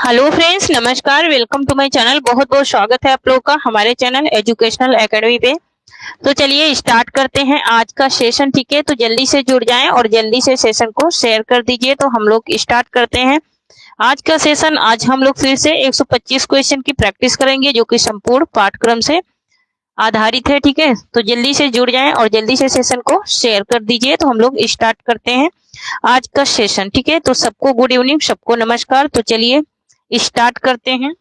Hello friends, नमस्कार। Welcome to my channel. बहुत बहुत स्वागत है आप लोगों का हमारे चैनल एजुकेशनल एकेडमी पे। तो चलिए स्टार्ट करते हैं आज का सेशन। ठीक है, तो जल्दी से जुड़ जाएं और जल्दी से सेशन को शेयर कर दीजिए। तो हम लोग स्टार्ट करते हैं आज का सेशन। आज हम लोग फिर से 125 क्वेश्चन की प्रैक्टिस करेंगे जो कि संपूर्ण पाठ्यक्रम से आधारित है। ठीक है, तो जल्दी से जुड़ जाएं और जल्दी से सेशन को शेयर कर दीजिए। तो हम लोग स्टार्ट करते हैं आज का सेशन। ठीक है, तो सबको गुड इवनिंग, सबको नमस्कार। तो चलिए स्टार्ट करते हैं।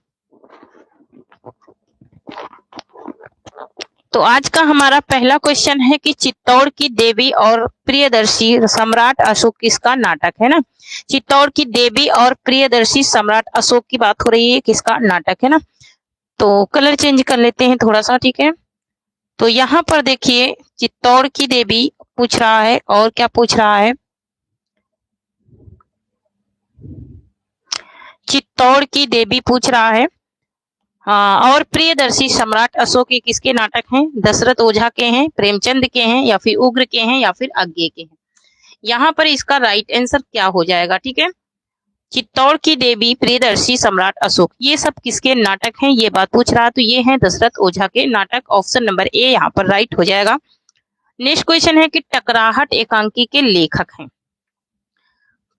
तो आज का हमारा पहला क्वेश्चन है कि चित्तौड़ की देवी और प्रियदर्शी सम्राट अशोक किसका नाटक है ना। चित्तौड़ की देवी और प्रियदर्शी सम्राट अशोक की बात हो रही है, किसका नाटक है ना। तो कलर चेंज कर लेते हैं थोड़ा सा। ठीक है, तो यहाँ पर देखिए चित्तौड़ की देवी पूछ रहा है और क्या पूछ रहा है, चित्तौड़ की देवी पूछ रहा है। हाँ, और प्रियदर्शी सम्राट अशोक के किसके नाटक हैं? दशरथ ओझा के हैं, प्रेमचंद के हैं, या फिर उग्र के हैं, या फिर अज्ञे के हैं। यहाँ पर इसका राइट आंसर क्या हो जाएगा? ठीक है, चित्तौड़ की देवी, प्रियदर्शी सम्राट अशोक, ये सब किसके नाटक हैं, ये बात पूछ रहा है। तो ये है दशरथ ओझा के नाटक। ऑप्शन नंबर ए यहाँ पर राइट हो जाएगा। नेक्स्ट क्वेश्चन है कि टकराहट एकांकी के लेखक हैं।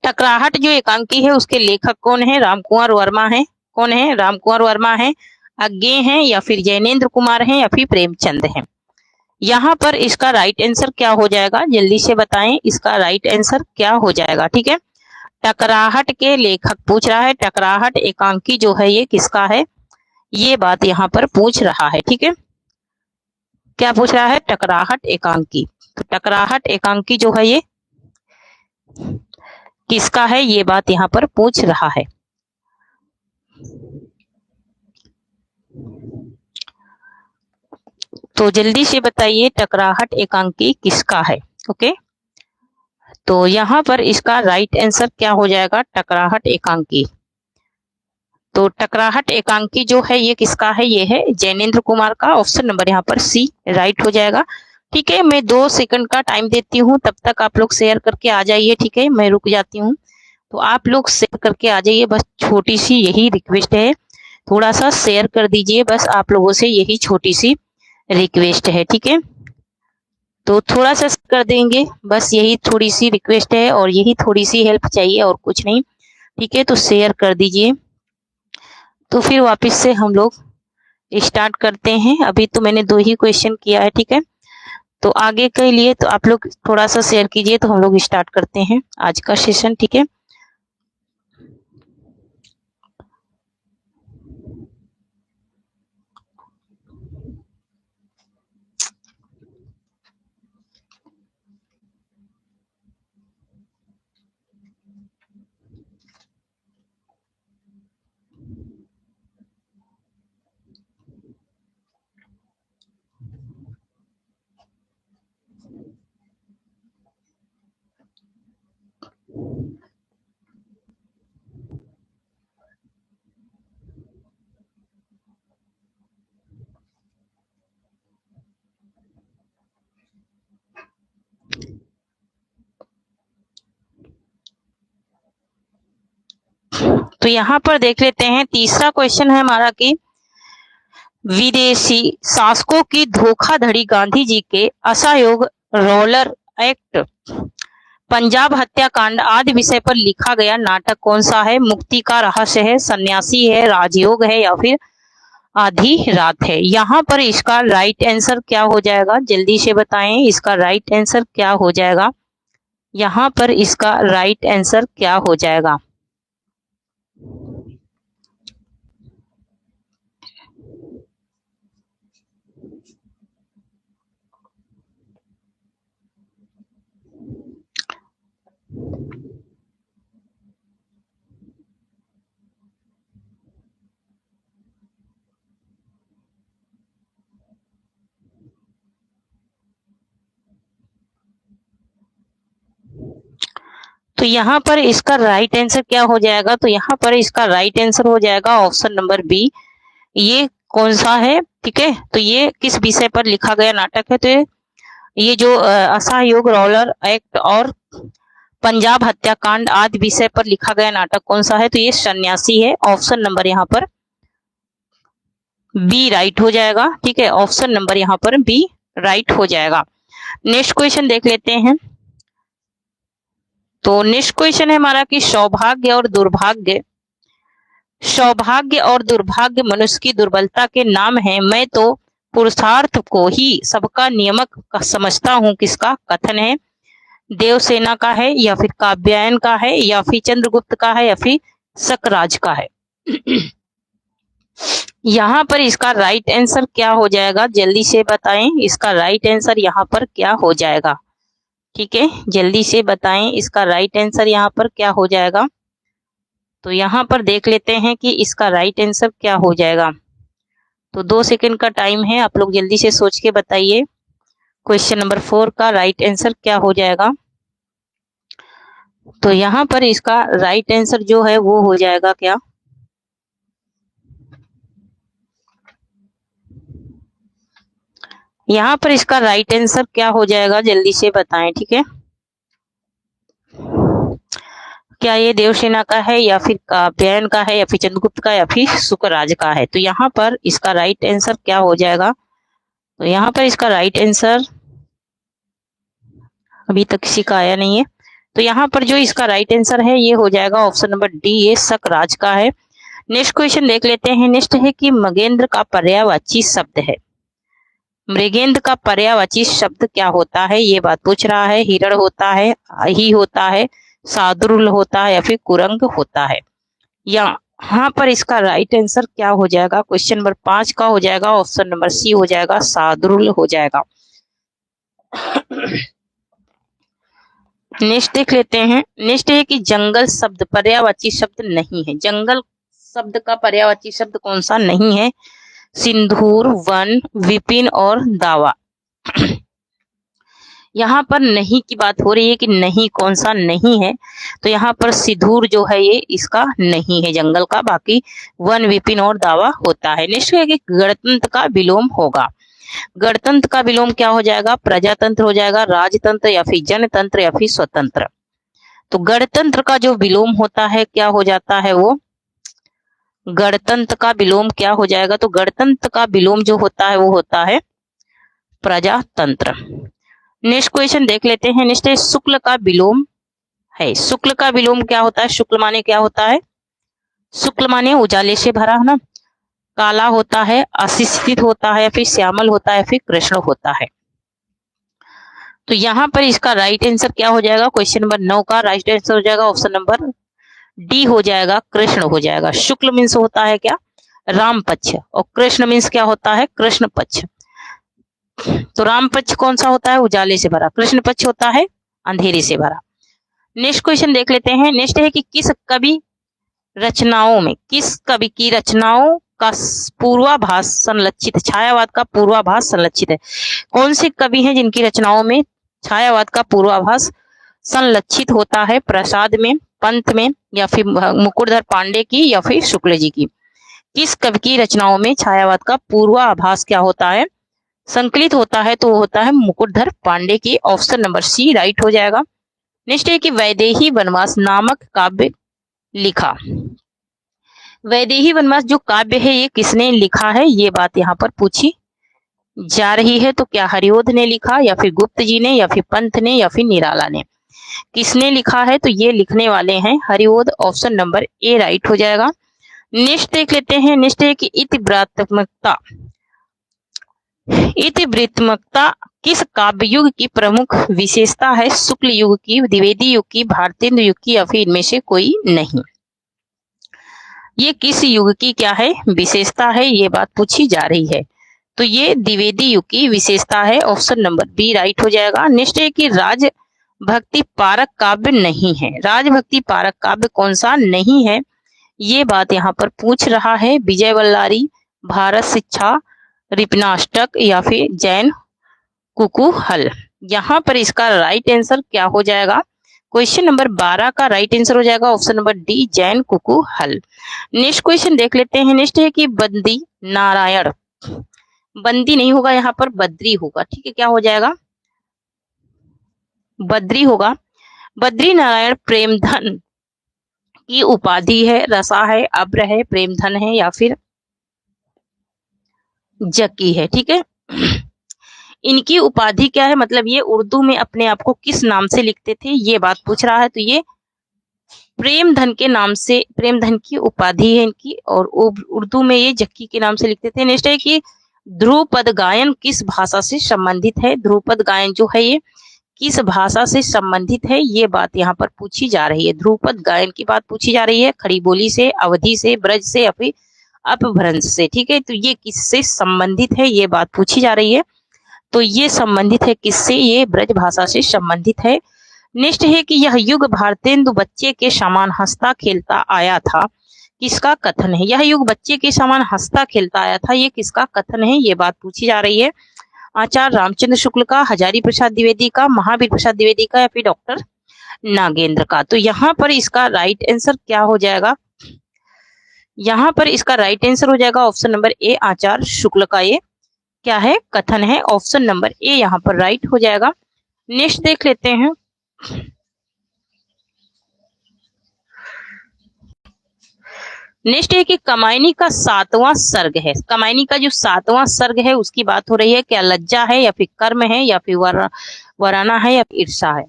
टकराहट जो एकांकी है उसके लेखक कौन है? रामकुंवर वर्मा है। कौन है? रामकुंवर वर्मा है, अज्ञे हैं, या फिर जैनेन्द्र कुमार हैं, या फिर प्रेमचंद हैं। यहाँ पर इसका राइट आंसर क्या हो जाएगा? जल्दी से बताएं, इसका राइट आंसर क्या हो जाएगा? ठीक है, टकराहट के लेखक पूछ रहा है। टकराहट एकांकी जो है ये किसका है, ये बात यहाँ पर पूछ रहा है। ठीक है, क्या पूछ रहा है? टकराहट एकांकी। तो टकराहट एकांकी जो है ये किसका है, ये बात यहाँ पर पूछ रहा है। तो जल्दी से बताइए टकराहट एकांकी किसका है। ओके, तो यहाँ पर इसका राइट आंसर क्या हो जाएगा? टकराहट एकांकी। तो टकराहट एकांकी जो है ये किसका है? ये है जैनेन्द्र कुमार का। ऑप्शन नंबर यहाँ पर सी राइट हो जाएगा। ठीक है, मैं 2 सेकंड का टाइम देती हूँ, तब तक आप लोग शेयर करके आ जाइए। ठीक है, मैं रुक जाती हूँ, तो आप लोग शेयर करके आ जाइए। बस छोटी सी यही रिक्वेस्ट है, थोड़ा सा शेयर कर दीजिए। बस आप लोगों से यही छोटी सी रिक्वेस्ट है। ठीक है, तो थोड़ा सा कर देंगे, बस यही थोड़ी सी रिक्वेस्ट है और यही थोड़ी सी हेल्प चाहिए और कुछ नहीं। ठीक है, तो शेयर कर दीजिए। तो फिर वापस से हम लोग स्टार्ट करते हैं। अभी तो मैंने 2 ही क्वेश्चन किया है। ठीक है, तो आगे के लिए तो आप लोग थोड़ा सा शेयर कीजिए। तो हम लोग स्टार्ट करते हैं आज का सेशन। ठीक है, तो यहाँ पर देख लेते हैं। तीसरा क्वेश्चन है हमारा कि विदेशी शासकों की धोखाधड़ी गांधी जी के असहयोग, रोलर एक्ट, पंजाब हत्याकांड आदि विषय पर लिखा गया नाटक कौन सा है? मुक्ति का रहस्य है, सन्यासी है, राजयोग है, या फिर आधी रात है। यहाँ पर इसका राइट आंसर क्या हो जाएगा? जल्दी से बताएं, इसका राइट आंसर क्या हो जाएगा? यहाँ पर इसका राइट आंसर क्या हो जाएगा? तो यहाँ पर इसका राइट आंसर क्या हो जाएगा? तो यहाँ पर इसका राइट आंसर हो जाएगा ऑप्शन नंबर बी। ये कौन सा है? ठीक है, तो ये किस विषय पर लिखा गया नाटक है? तो ये जो असहयोग, रोलर एक्ट और पंजाब हत्याकांड आदि विषय पर लिखा गया नाटक कौन सा है? तो ये सन्यासी है। ऑप्शन नंबर यहाँ पर बी राइट हो जाएगा। ठीक है, ऑप्शन नंबर यहाँ पर बी राइट हो जाएगा। नेक्स्ट क्वेश्चन देख लेते हैं। तो नेक्स्ट क्वेश्चन है हमारा कि सौभाग्य और दुर्भाग्य मनुष्य की दुर्बलता के नाम है। मैं तो पुरुषार्थ को ही सबका नियामक समझता हूँ, किसका कथन है? देवसेना का है, या फिर काव्यायन का है, या फिर चंद्रगुप्त का है, या फिर शकराज का है? यहाँ पर इसका राइट आंसर क्या हो जाएगा? जल्दी से बताएं, इसका राइट आंसर यहाँ पर क्या हो जाएगा? ठीक है, जल्दी से बताएं इसका राइट आंसर यहाँ पर क्या हो जाएगा। तो यहाँ पर देख लेते हैं कि इसका राइट आंसर क्या हो जाएगा। तो 2 सेकंड का टाइम है, आप लोग जल्दी से सोच के बताइए क्वेश्चन नंबर 4 का राइट आंसर क्या हो जाएगा। तो यहाँ पर इसका राइट आंसर जो है वो हो जाएगा क्या? यहाँ पर इसका राइट आंसर क्या हो जाएगा, जल्दी से बताएं। ठीक है, क्या ये देवसेना का है, या फिर काव्यायन का है, या फिर चंद्रगुप्त का, या फिर शुक्रराज का है? तो यहाँ पर इसका राइट आंसर क्या हो जाएगा? तो यहाँ पर इसका राइट आंसर अभी तक किसी का आया नहीं है। तो यहाँ पर जो इसका राइट आंसर है ये हो जाएगा ऑप्शन नंबर डी, ये शकराज का है। नेक्स्ट क्वेश्चन देख लेते हैं। नेक्स्ट है कि मृगेंद्र का पर्यायवाची शब्द है। मृगेंद्र का पर्यायवाची शब्द क्या होता है, ये बात पूछ रहा है। हिरण होता है, ही होता है, शार्दूल होता है, या फिर कुरंग होता है? यहाँ पर इसका राइट आंसर क्या हो जाएगा? क्वेश्चन नंबर 5 का हो जाएगा ऑप्शन नंबर सी हो जाएगा, शार्दूल हो जाएगा। नेक्स्ट देख लेते हैं। नेक्स्ट है कि जंगल शब्द पर्यायवाची शब्द नहीं है। जंगल शब्द का पर्यायवाची शब्द कौन सा नहीं है? सिंदूर, वन, विपिन और दावा। यहाँ पर नहीं की बात हो रही है कि नहीं कौन सा नहीं है। तो यहाँ पर सिंदूर जो है ये इसका नहीं है जंगल का, बाकी वन, विपिन और दावा होता है। नेक्स्ट है कि गणतंत्र का विलोम होगा। गणतंत्र का विलोम क्या हो जाएगा? प्रजातंत्र हो जाएगा, राजतंत्र, या फिर जनतंत्र, या फिर स्वतंत्र? तो गणतंत्र का जो विलोम होता है क्या हो जाता है? वो गणतंत्र का विलोम क्या हो जाएगा? तो गणतंत्र का विलोम जो होता है वो होता है प्रजातंत्र। नेक्स्ट क्वेश्चन देख लेते हैं। नेक्स्ट है शुक्ल का विलोम है। शुक्ल का विलोम क्या होता है? शुक्ल माने क्या होता है? शुक्ल माने उजाले से भरा, है ना। काला होता है, अशिक्षित होता है, फिर श्यामल होता है, फिर कृष्ण होता है। तो यहाँ पर इसका राइट आंसर क्या हो जाएगा? क्वेश्चन नंबर 9 का राइट आंसर हो जाएगा ऑप्शन नंबर डी हो जाएगा, कृष्ण हो जाएगा। शुक्ल मीन्स होता है क्या? राम पक्ष, और कृष्ण मीन्स क्या होता है? कृष्ण पक्ष। तो राम पक्ष कौन सा होता है? उजाले से भरा। कृष्ण पक्ष होता है अंधेरे से भरा। नेक्स्ट क्वेश्चन देख लेते हैं। नेक्स्ट है कि किस कवि रचनाओं में, किस कवि की रचनाओं का पूर्वाभास संलक्षित, छायावाद का पूर्वाभास संलक्षित है? कौन से कवि हैं जिनकी रचनाओं में छायावाद का पूर्वाभास संलक्षित होता है? प्रसाद में, पंत में, या फिर मुकुटधर पांडे की, या फिर शुक्ल जी की? किस कवि की रचनाओं में छायावाद का पूर्वाभास क्या होता है? संकलित होता है? तो वो होता है मुकुटधर पांडे की। ऑप्शन नंबर सी राइट हो जाएगा। नेक्स्ट है कि वैदेही वनवास नामक काव्य लिखा। वैदेही वनवास जो काव्य है ये किसने लिखा है, ये बात यहाँ पर पूछी जा रही है। तो क्या हरिओध ने लिखा, या फिर गुप्त जी ने, या फिर पंत ने, या फिर निराला ने? किसने लिखा है? तो ये लिखने वाले हैं हरिओध। ऑप्शन नंबर ए राइट हो जाएगा। नेक्स्ट देख लेते हैं। नेक्स्ट है कि इतिवृत्तात्मकता, इतिवृत्तात्मकता किस काव्य युग की प्रमुख विशेषता है? शुक्ल युग की, द्विवेदी युग की, भारतेंदु युग की, या फिर इनमें से कोई नहीं? ये किस युग की क्या है? विशेषता है, ये बात पूछी जा रही है। तो ये द्विवेदी युग की विशेषता है। ऑप्शन नंबर बी राइट हो जाएगा। नेक्स्ट है कि राजभक्ति पारक काव्य नहीं है। राजभक्ति पारक काव्य कौन सा नहीं है, ये बात यहाँ पर पूछ रहा है। विजय वल्लारी, भारत शिक्षा, रिपनाष्टक, या फिर जैन कुकुहल? यहाँ पर इसका राइट आंसर क्या हो जाएगा? क्वेश्चन नंबर 12 का राइट आंसर हो जाएगा ऑप्शन नंबर डी, जैन कुकुहल। नेक्स्ट क्वेश्चन देख लेते हैं। नेक्स्ट है कि बंदी नारायण, बंदी नहीं होगा यहाँ पर, बद्री होगा। ठीक है, क्या हो जाएगा? बद्री होगा। बद्रीनारायण प्रेमधन की उपाधि है, रसा है, अब्र है, प्रेमधन है या फिर जकी है। ठीक है, इनकी उपाधि क्या है, मतलब ये उर्दू में अपने आप को किस नाम से लिखते थे, ये बात पूछ रहा है। तो ये प्रेमधन के नाम से, प्रेमधन की उपाधि है इनकी, और उर्दू में ये जक्की के नाम से लिखते थे। नेक्स्ट है कि ध्रुपद गायन किस भाषा से संबंधित है। ध्रुपद गायन जो है ये किस भाषा से संबंधित है, ये बात यहाँ पर पूछी जा रही है। ध्रुपद गायन की बात पूछी जा रही है, खड़ी बोली से, अवधि से, ब्रज से या फिर अपभ्रंश से। ठीक है, तो ये किससे संबंधित है, ये बात पूछी जा रही है। तो ये संबंधित है किससे, ये ब्रज भाषा से संबंधित है। नेक्स्ट है कि यह युग भारतेंदु बच्चे के समान हंसता खेलता आया था, किसका कथन है। यह युग बच्चे के समान हंसता खेलता आया था, ये किसका कथन है, ये बात पूछी जा रही है। आचार्य रामचंद्र शुक्ल का, हजारी प्रसाद द्विवेदी का, महावीर प्रसाद द्विवेदी का या फिर डॉक्टर नागेंद्र का। तो यहाँ पर इसका राइट आंसर क्या हो जाएगा, यहाँ पर इसका राइट आंसर हो जाएगा ऑप्शन नंबर ए, आचार्य शुक्ल का ये क्या है, कथन है। ऑप्शन नंबर ए यहाँ पर राइट हो जाएगा। नेक्स्ट देख लेते हैं। नेक्स्ट है कि कमायनी का 7वां सर्ग है। कमायनी का जो 7वां सर्ग है उसकी बात हो रही है, क्या लज्जा है या फिर कर्म है या फिर वराना है या फिर ईर्षा है।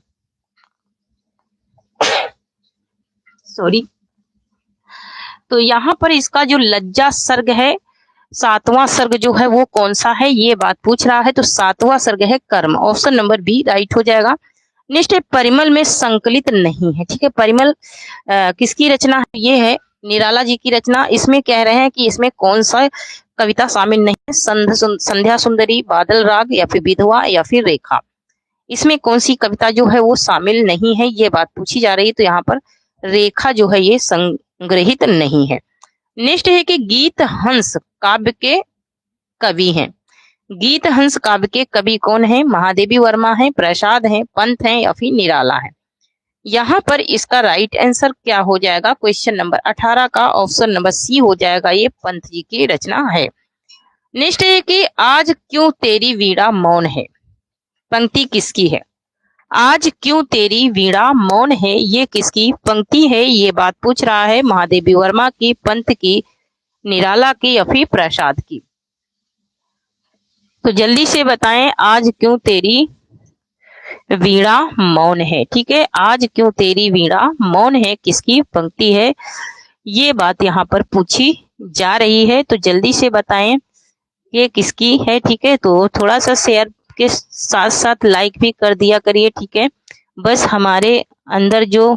सॉरी, तो यहाँ पर इसका जो लज्जा सर्ग है, 7वां सर्ग जो है वो कौन सा है, ये बात पूछ रहा है। तो 7वां सर्ग है कर्म, ऑप्शन नंबर बी राइट हो जाएगा। नेक्स्ट है परिमल में संकलित नहीं है। ठीक है, परिमल किसकी रचना है, ये है निराला जी की रचना। इसमें कह रहे हैं कि इसमें कौन सा कविता शामिल नहीं है, संध्या सुंदरी, बादल राग या फिर विधवा या फिर रेखा। इसमें कौन सी कविता जो है वो शामिल नहीं है, ये बात पूछी जा रही है। तो यहाँ पर रेखा जो है ये संग्रहित नहीं है। नेक्स्ट है कि गीत हंस काव्य के कवि हैं। गीत हंस काव्य के कवि कौन है, महादेवी वर्मा है, प्रसाद है, पंत है या फिर निराला है। यहाँ पर इसका राइट आंसर क्या हो जाएगा, क्वेश्चन नंबर 18 का ऑप्शन नंबर सी हो जाएगा, ये पंत जी की रचना है। नेक्स्ट है कि आज क्यों तेरी वीणा मौन है, पंक्ति किसकी है। आज क्यों तेरी वीणा मौन है, ये किसकी पंक्ति है, ये बात पूछ रहा है। महादेवी वर्मा की, पंत की, निराला की या फिर प्रसाद की। तो जल्दी से बताएं, आज क्यों तेरी वीणा मौन है। ठीक है, आज क्यों तेरी वीणा मौन है किसकी पंक्ति है, ये बात यहाँ पर पूछी जा रही है। तो जल्दी से बताएं ये किसकी है। ठीक है, तो थोड़ा सा शेयर के साथ साथ लाइक भी कर दिया करिए। ठीक है, बस हमारे अंदर जो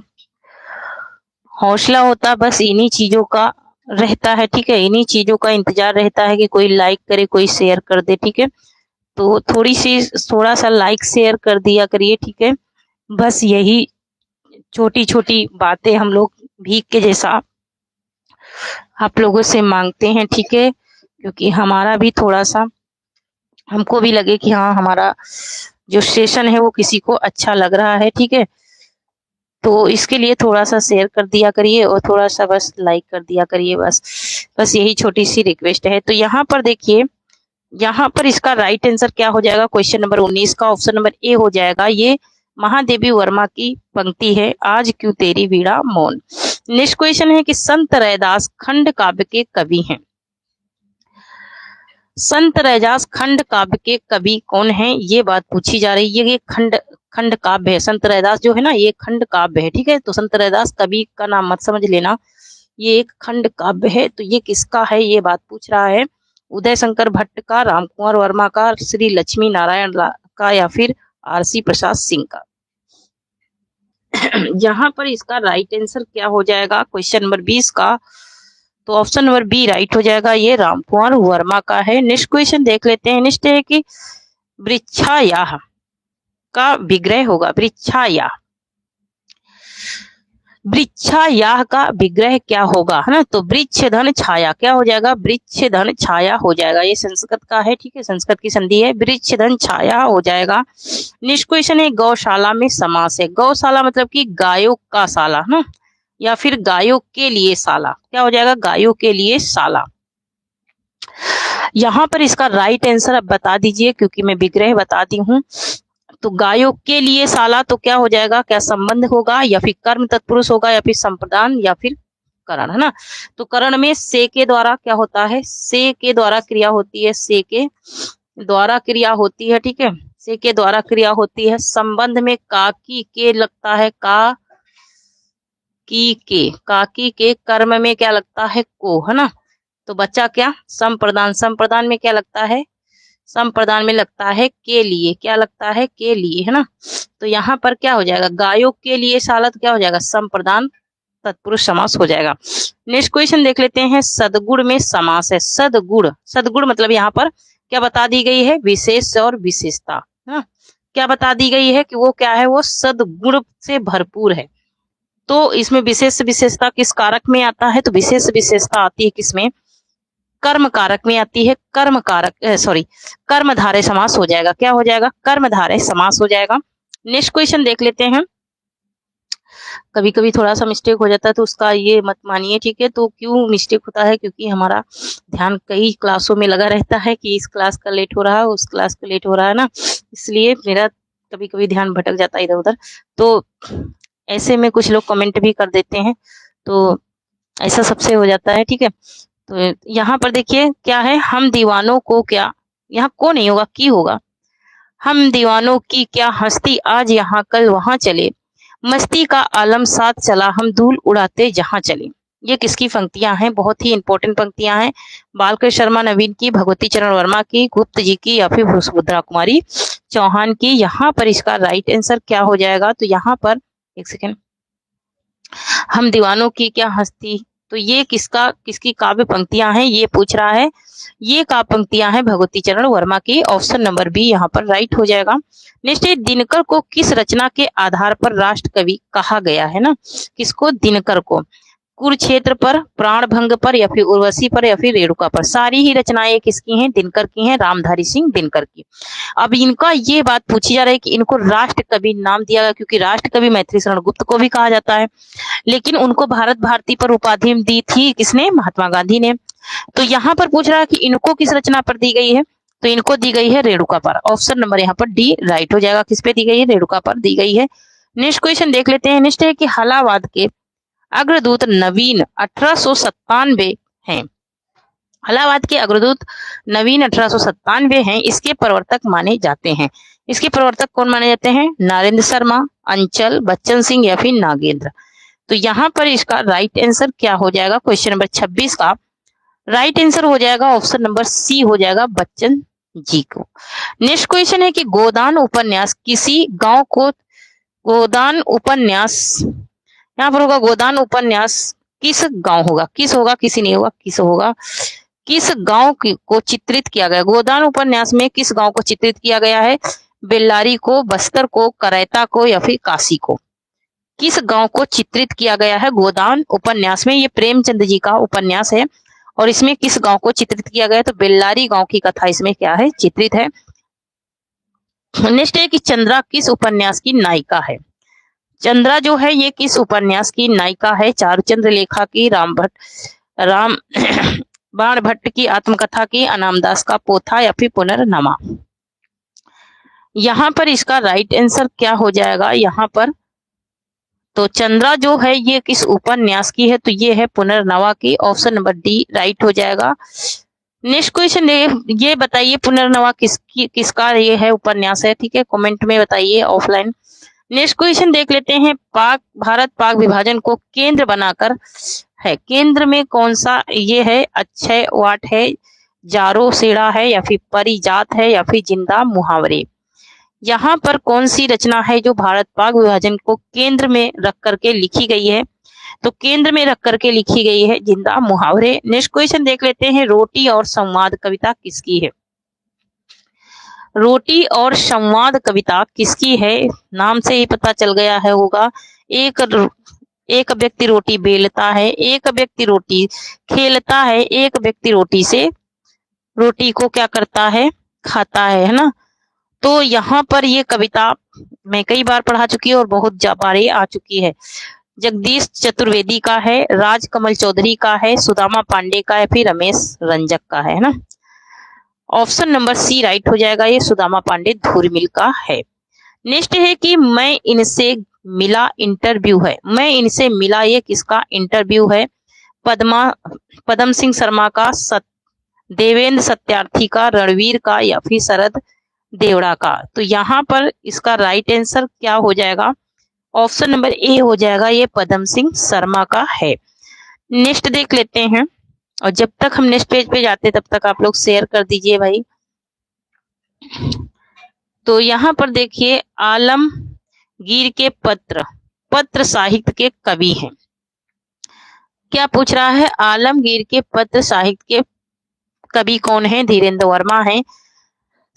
हौसला होता बस इन्हीं चीजों का रहता है। ठीक है, इन्हीं चीजों का इंतजार रहता है कि कोई लाइक करे, कोई शेयर कर दे। ठीक है, तो थोड़ा सा लाइक शेयर कर दिया करिए। ठीक है, बस यही छोटी छोटी बातें हम लोग भीख के जैसा आप लोगों से मांगते हैं। ठीक है, क्योंकि हमारा भी थोड़ा सा, हमको भी लगे कि हाँ हमारा जो सेशन है वो किसी को अच्छा लग रहा है। ठीक है, तो इसके लिए थोड़ा सा शेयर कर दिया करिए और थोड़ा सा बस लाइक कर दिया करिए। बस यही छोटी सी रिक्वेस्ट है। तो यहाँ पर देखिए, यहाँ पर इसका राइट आंसर क्या हो जाएगा, क्वेश्चन नंबर 19 का ऑप्शन नंबर ए हो जाएगा। ये महादेवी वर्मा की पंक्ति है, आज क्यों तेरी वीणा मौन। नेक्स्ट क्वेश्चन है कि संत रैदास खंड काव्य के कवि हैं। संत रैदास खंड काव्य के कवि कौन है, ये बात पूछी जा रही है। ये खंड काव्य है, संत रैदास जो है ना ये खंड काव्य है। ठीक है, तो संत रैदास कवि का नाम मत समझ लेना, ये एक खंड काव्य है। तो ये किसका है, ये बात पूछ रहा है। उदय शंकर भट्ट का, रामकुमार वर्मा का, श्री लक्ष्मी नारायण का या फिर आरसी प्रसाद सिंह का। यहाँ पर इसका राइट आंसर क्या हो जाएगा, क्वेश्चन नंबर 20 का। तो ऑप्शन नंबर बी राइट हो जाएगा, ये रामकुमार वर्मा का है। नेक्स्ट क्वेश्चन देख लेते हैं। नेक्स्ट है कि वृक्षायाह का विग्रह होगा। वृक्षायाह का विग्रह क्या होगा, है ना। तो वृक्ष धन छाया क्या हो जाएगा, वृक्ष धन छाया हो जाएगा। ये संस्कृत का है। ठीक है, संस्कृत की संधि है, वृक्ष धन छाया हो जाएगा। नेक्स्ट क्वेश्चन है गौशाला में समास है। गौशाला मतलब कि गायों का शाला, है ना, या फिर गायों के लिए शाला, क्या हो जाएगा, गायों के लिए शाला। यहाँ पर इसका राइट आंसर अब बता दीजिए, क्योंकि मैं विग्रह बताती हूँ। तो गायों के लिए शाला तो क्या हो जाएगा, क्या संबंध होगा, या फिर कर्म तत्पुरुष होगा, या फिर संप्रदान, या फिर करण, है ना। तो करण में से के द्वारा क्या होता है, से के द्वारा क्रिया होती है, से के द्वारा क्रिया होती है, ठीक है, से के द्वारा क्रिया होती है। संबंध में काकी के लगता है, काकी के कर्म में क्या लगता है, को, है ना। तो बच्चा क्या, संप्रदान, संप्रदान में क्या लगता है, संप्रदान में लगता है के लिए, क्या लगता है, के लिए, है ना। तो यहाँ पर क्या हो जाएगा, गायों के लिए शाला तो क्या हो जाएगा, संप्रदान तत्पुरुष समास हो जाएगा। नेक्स्ट क्वेश्चन देख लेते हैं, सदगुण में समास है। सदगुण, सदगुण मतलब यहाँ पर क्या बता दी गई है, विशेष और विशेषता, है ना। क्या बता दी गई है कि वो क्या है, वो सदगुण से भरपूर है। तो इसमें विशेष विशेषता किस कारक में आता है, तो विशेष विशेषता आती है किसमें, कर्म कारक में आती है। कर्म कारक सॉरी कर्मधारय समास हो जाएगा, क्या हो जाएगा, कर्मधारय समास हो जाएगा। नेक्स्ट क्वेश्चन देख लेते हैं। कभी कभी थोड़ा सा मिस्टेक हो जाता है तो उसका ये मत मानिए, ठीक है। तो क्यों मिस्टेक होता है, क्योंकि हमारा ध्यान कई क्लासों में लगा रहता है कि इस क्लास का लेट हो रहा है, उस क्लास का लेट हो रहा है ना, इसलिए मेरा कभी कभी ध्यान भटक जाता है इधर उधर। तो ऐसे में कुछ लोग कमेंट भी कर देते हैं, तो ऐसा सबसे हो जाता है, ठीक है। तो यहाँ पर देखिए क्या है, हम दीवानों को क्या, यहाँ को नहीं होगा, की होगा। हम दीवानों की क्या हस्ती, आज यहाँ कल वहां चले, मस्ती का आलम साथ चला, हम धूल उड़ाते जहां चले। ये किसकी पंक्तियां हैं, बहुत ही इंपॉर्टेंट पंक्तियां हैं। बालकृष्ण शर्मा नवीन की, भगवती चरण वर्मा की, गुप्त जी की, या फिर सुभद्रा कुमारी चौहान की। यहाँ पर इसका राइट आंसर क्या हो जाएगा, तो यहाँ पर एक सेकेंड, हम दीवानों की क्या हस्ती, तो ये किसकी काव्य पंक्तियां हैं, ये पूछ रहा है। ये काव्य पंक्तियां हैं भगवती चरण वर्मा की। ऑप्शन नंबर बी यहाँ पर राइट हो जाएगा। नेक्स्ट है, दिनकर को किस रचना के आधार पर राष्ट्र कवि कहा गया है ना, किसको, दिनकर को। कुरुक्षेत्र पर, प्राणभंग पर, या फिर उर्वशी पर, या फिर रेणुका पर। सारी ही रचनाएं किसकी हैं, दिनकर की हैं, रामधारी सिंह दिनकर की। अब इनका ये बात पूछी जा रही है कि इनको राष्ट्र कवि नाम दिया गया, क्योंकि राष्ट्र कवि मैथिली शरण गुप्त को भी कहा जाता है, लेकिन उनको भारत भारती पर उपाधि दी थी किसने, महात्मा गांधी ने। तो यहाँ पर पूछ रहा है कि इनको किस रचना पर दी गई है, तो इनको दी गई है रेणुका पर। ऑप्शन नंबर यहाँ पर डी राइट हो जाएगा, किस पे दी गई है, रेणुका पर दी गई है। नेक्स्ट क्वेश्चन देख लेते हैं। नेक्स्ट है कि हलावाद के अग्रदूत नवीन 1897 हैं। हलावाद के अग्रदूत नवीन 1897 हैं, इसके प्रवर्तक माने जाते हैं। इसके प्रवर्तक कौन माने जाते हैं, नरेंद्र शर्मा, अंचल, बच्चन सिंह, या फिर नागेंद्र। तो यहाँ पर इसका राइट आंसर क्या हो जाएगा, क्वेश्चन नंबर 26 का राइट आंसर हो जाएगा ऑप्शन नंबर सी हो जाएगा, बच्चन जी को। नेक्स्ट क्वेश्चन है कि गोदान उपन्यास किसी गांव को, गोदान उपन्यास यहाँ पर होगा, गोदान उपन्यास किस गांव होगा, किस होगा, किसी नहीं होगा, किस होगा, किस गांव को चित्रित किया गया। गोदान उपन्यास में किस गांव को चित्रित किया गया है, बेल्लारी को, बस्तर को, करैता को, या फिर काशी को। किस गांव को चित्रित किया गया है गोदान उपन्यास में, ये प्रेमचंद जी का उपन्यास है, और इसमें किस गांव को चित्रित किया गया है, तो बेल्लारी गांव की कथा इसमें क्या है, चित्रित है। नेक्स्ट है कि चंद्रा किस उपन्यास की नायिका है। चंद्रा जो है ये किस उपन्यास की नायिका है, चारुचंद्र लेखा की, राम बाण भट्ट की आत्मकथा की, अनामदास का पोथा, या फिर पुनर्नवा। यहाँ पर इसका राइट आंसर क्या हो जाएगा, यहाँ पर तो चंद्रा जो है ये किस उपन्यास की है, तो ये है पुनर्नवा की। ऑप्शन नंबर डी राइट हो जाएगा। नेक्स्ट क्वेश्चन ये बताइए पुनर्नवा किसका ये है उपन्यास है, ठीक है, कमेंट में बताइए ऑफलाइन। नेक्स्ट क्वेश्चन देख लेते हैं, भारत पाक विभाजन को केंद्र बनाकर है, केंद्र में कौन सा ये है, अक्षय वाट है, जारो सेड़ा है, या फिर परिजात है, या फिर जिंदा मुहावरे। यहाँ पर कौन सी रचना है जो भारत पाक विभाजन को केंद्र में रख करके लिखी गई है, तो केंद्र में रख करके लिखी गई है जिंदा मुहावरे। नेक्स्ट क्वेश्चन देख लेते हैं, रोटी और संवाद कविता किसकी है। रोटी और संवाद कविता किसकी है, नाम से ही पता चल गया है होगा। एक व्यक्ति रोटी बेलता है, एक व्यक्ति रोटी खेलता है, एक व्यक्ति रोटी को क्या करता है, खाता है ना। तो यहाँ पर ये कविता मैं कई बार पढ़ा चुकी हूँ और बहुत बार आ चुकी है। जगदीश चतुर्वेदी का है, राजकमल चौधरी का है, सुदामा पांडे का है, फिर रमेश रंजक का है ना। ऑप्शन नंबर सी राइट हो जाएगा, ये सुदामा पांडे धूर्मिल का है। नेक्स्ट है कि मैं इनसे मिला इंटरव्यू है। मैं इनसे मिला ये किसका इंटरव्यू है? पद्म सिंह शर्मा का, देवेंद्र सत्यार्थी का, रणवीर का या फिर शरद देवड़ा का। तो यहाँ पर इसका राइट आंसर क्या हो जाएगा? ऑप्शन नंबर ए हो जाएगा, ये पद्म सिंह शर्मा का है। नेक्स्ट देख लेते हैं, और जब तक हम नेक्स्ट पेज पे जाते तब तक आप लोग शेयर कर दीजिए भाई। तो यहाँ पर देखिए, आलमगीर के पत्र साहित्य के कवि हैं। क्या पूछ रहा है? आलमगीर के पत्र साहित्य के कवि कौन है? धीरेन्द्र वर्मा है,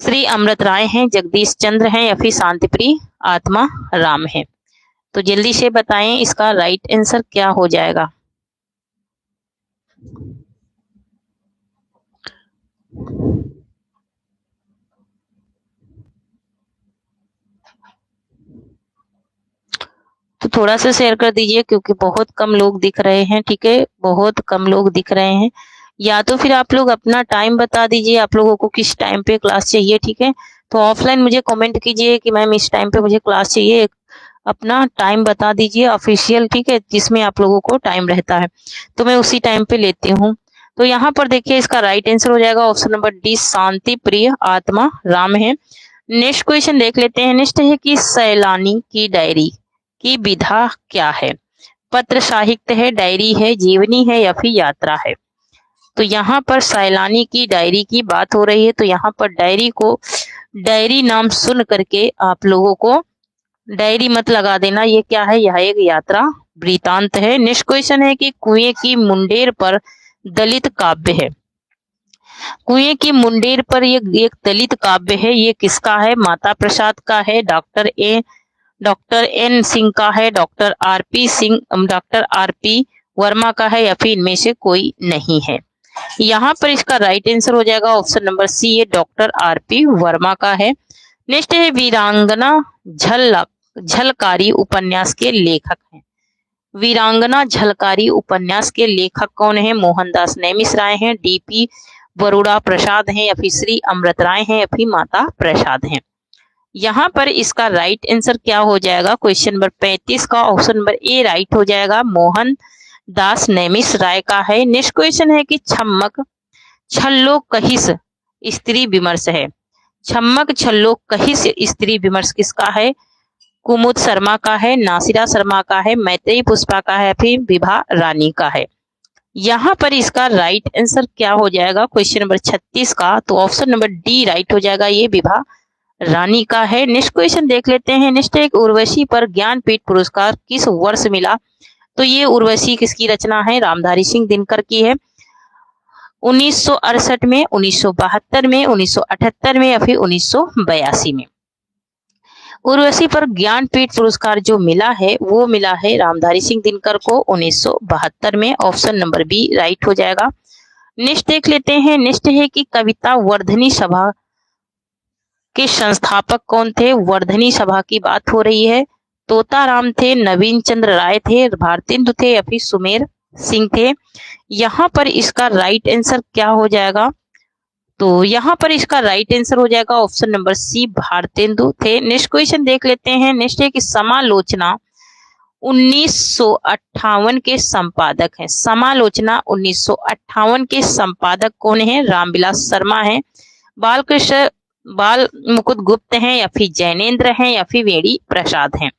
श्री अमृत राय हैं, जगदीश चंद्र हैं या फिर शांतिप्रिय आत्मा राम है। तो जल्दी से बताएं इसका राइट आंसर क्या हो जाएगा। तो थोड़ा सा शेयर कर दीजिए क्योंकि बहुत कम लोग दिख रहे हैं। ठीक है, बहुत कम लोग दिख रहे हैं। या तो फिर आप लोग अपना टाइम बता दीजिए, आप लोगों को किस टाइम पे क्लास चाहिए। ठीक है, तो ऑफलाइन मुझे कमेंट कीजिए कि मैम इस टाइम पे मुझे क्लास चाहिए, अपना टाइम बता दीजिए ऑफिशियल। ठीक है, जिसमें आप लोगों को टाइम रहता है तो मैं उसी टाइम पे लेती हूँ। तो यहाँ पर देखिए इसका राइट आंसर हो जाएगा ऑप्शन नंबर डी, शांति प्रिय आत्मा राम है। नेक्स्ट क्वेश्चन देख लेते हैं। नेक्स्ट है कि सैलानी की डायरी की विधा क्या है? पत्र साहित्य है, डायरी है, जीवनी है या फिर यात्रा है? तो यहाँ पर सैलानी की डायरी की बात हो रही है, तो यहाँ पर डायरी नाम सुन करके आप लोगों को डायरी मत लगा देना। ये क्या है? यह एक यात्रा वृतांत है। नेक्स्ट क्वेश्चन है कि कुएं की मुंडेर पर दलित काव्य है। कुएं की मुंडेर पर ये एक दलित काव्य है, ये किसका है? माता प्रसाद का है, डॉक्टर एन सिंह का है, डॉक्टर आरपी वर्मा का है या फिर इनमें से कोई नहीं है? यहाँ पर इसका राइट आंसर हो जाएगा ऑप्शन नंबर सी, ये डॉक्टर आरपी वर्मा का है। नेक्स्ट है वीरांगना झलकारी उपन्यास के लेखक हैं। वीरांगना झलकारी उपन्यास के लेखक कौन है? मोहनदास नैमिष-राय हैं, डीपी बरोड़ा प्रसाद हैं या फिर श्री अमृत राय हैं या फिर माता प्रसाद हैं? यहाँ पर इसका राइट आंसर क्या हो जाएगा? क्वेश्चन नंबर 35 का ऑप्शन नंबर ए राइट हो जाएगा, मोहन दास नैमिष-राय का है। नेक्स्ट क्वेश्चन है कि छम्मक छल्लो कहिस स्त्री विमर्श है। छम्मक छल्लो कहिस स्त्री विमर्श किसका है? कुमुद शर्मा का है, नासिरा शर्मा का है, मैत्रेयी पुष्पा का है, फिर विभा रानी का है? यहाँ पर इसका राइट आंसर क्या हो जाएगा? क्वेश्चन नंबर 36 का, तो ऑप्शन नंबर डी राइट हो जाएगा, ये विभा रानी का है। नेक्स्ट क्वेश्चन देख लेते हैं। नेक्स्ट एक उर्वशी पर ज्ञानपीठ पुरस्कार किस वर्ष मिला? तो ये उर्वशी किसकी रचना है? रामधारी सिंह दिनकर की है। 1968 में, 1972 में, 1978 में या फिर 1982 में? उर्वशी पर ज्ञानपीठ पुरस्कार जो मिला है वो मिला है रामधारी सिंह दिनकर को 1972 में। ऑप्शन नंबर बी राइट हो जाएगा। नेक्स्ट देख लेते हैं। नेक्स्ट है कि कविता वर्धनी सभा के संस्थापक कौन थे? वर्धनी सभा की बात हो रही है। तोताराम थे, नवीन चंद्र राय थे, भारतेंदु थे या फिर सुमेर सिंह थे? यहाँ पर इसका राइट आंसर क्या हो जाएगा? तो यहाँ पर इसका राइट आंसर हो जाएगा ऑप्शन नंबर सी, भारतेंदु थे। नेक्स्ट क्वेश्चन देख लेते हैं। नेक्स्ट है कि समालोचना 1958 के संपादक हैं। समालोचना 1958 के संपादक कौन है? रामविलास शर्मा है, बाल मुकुंद गुप्त हैं या फिर जैनेन्द्र हैं या फिर वेणी प्रसाद हैं?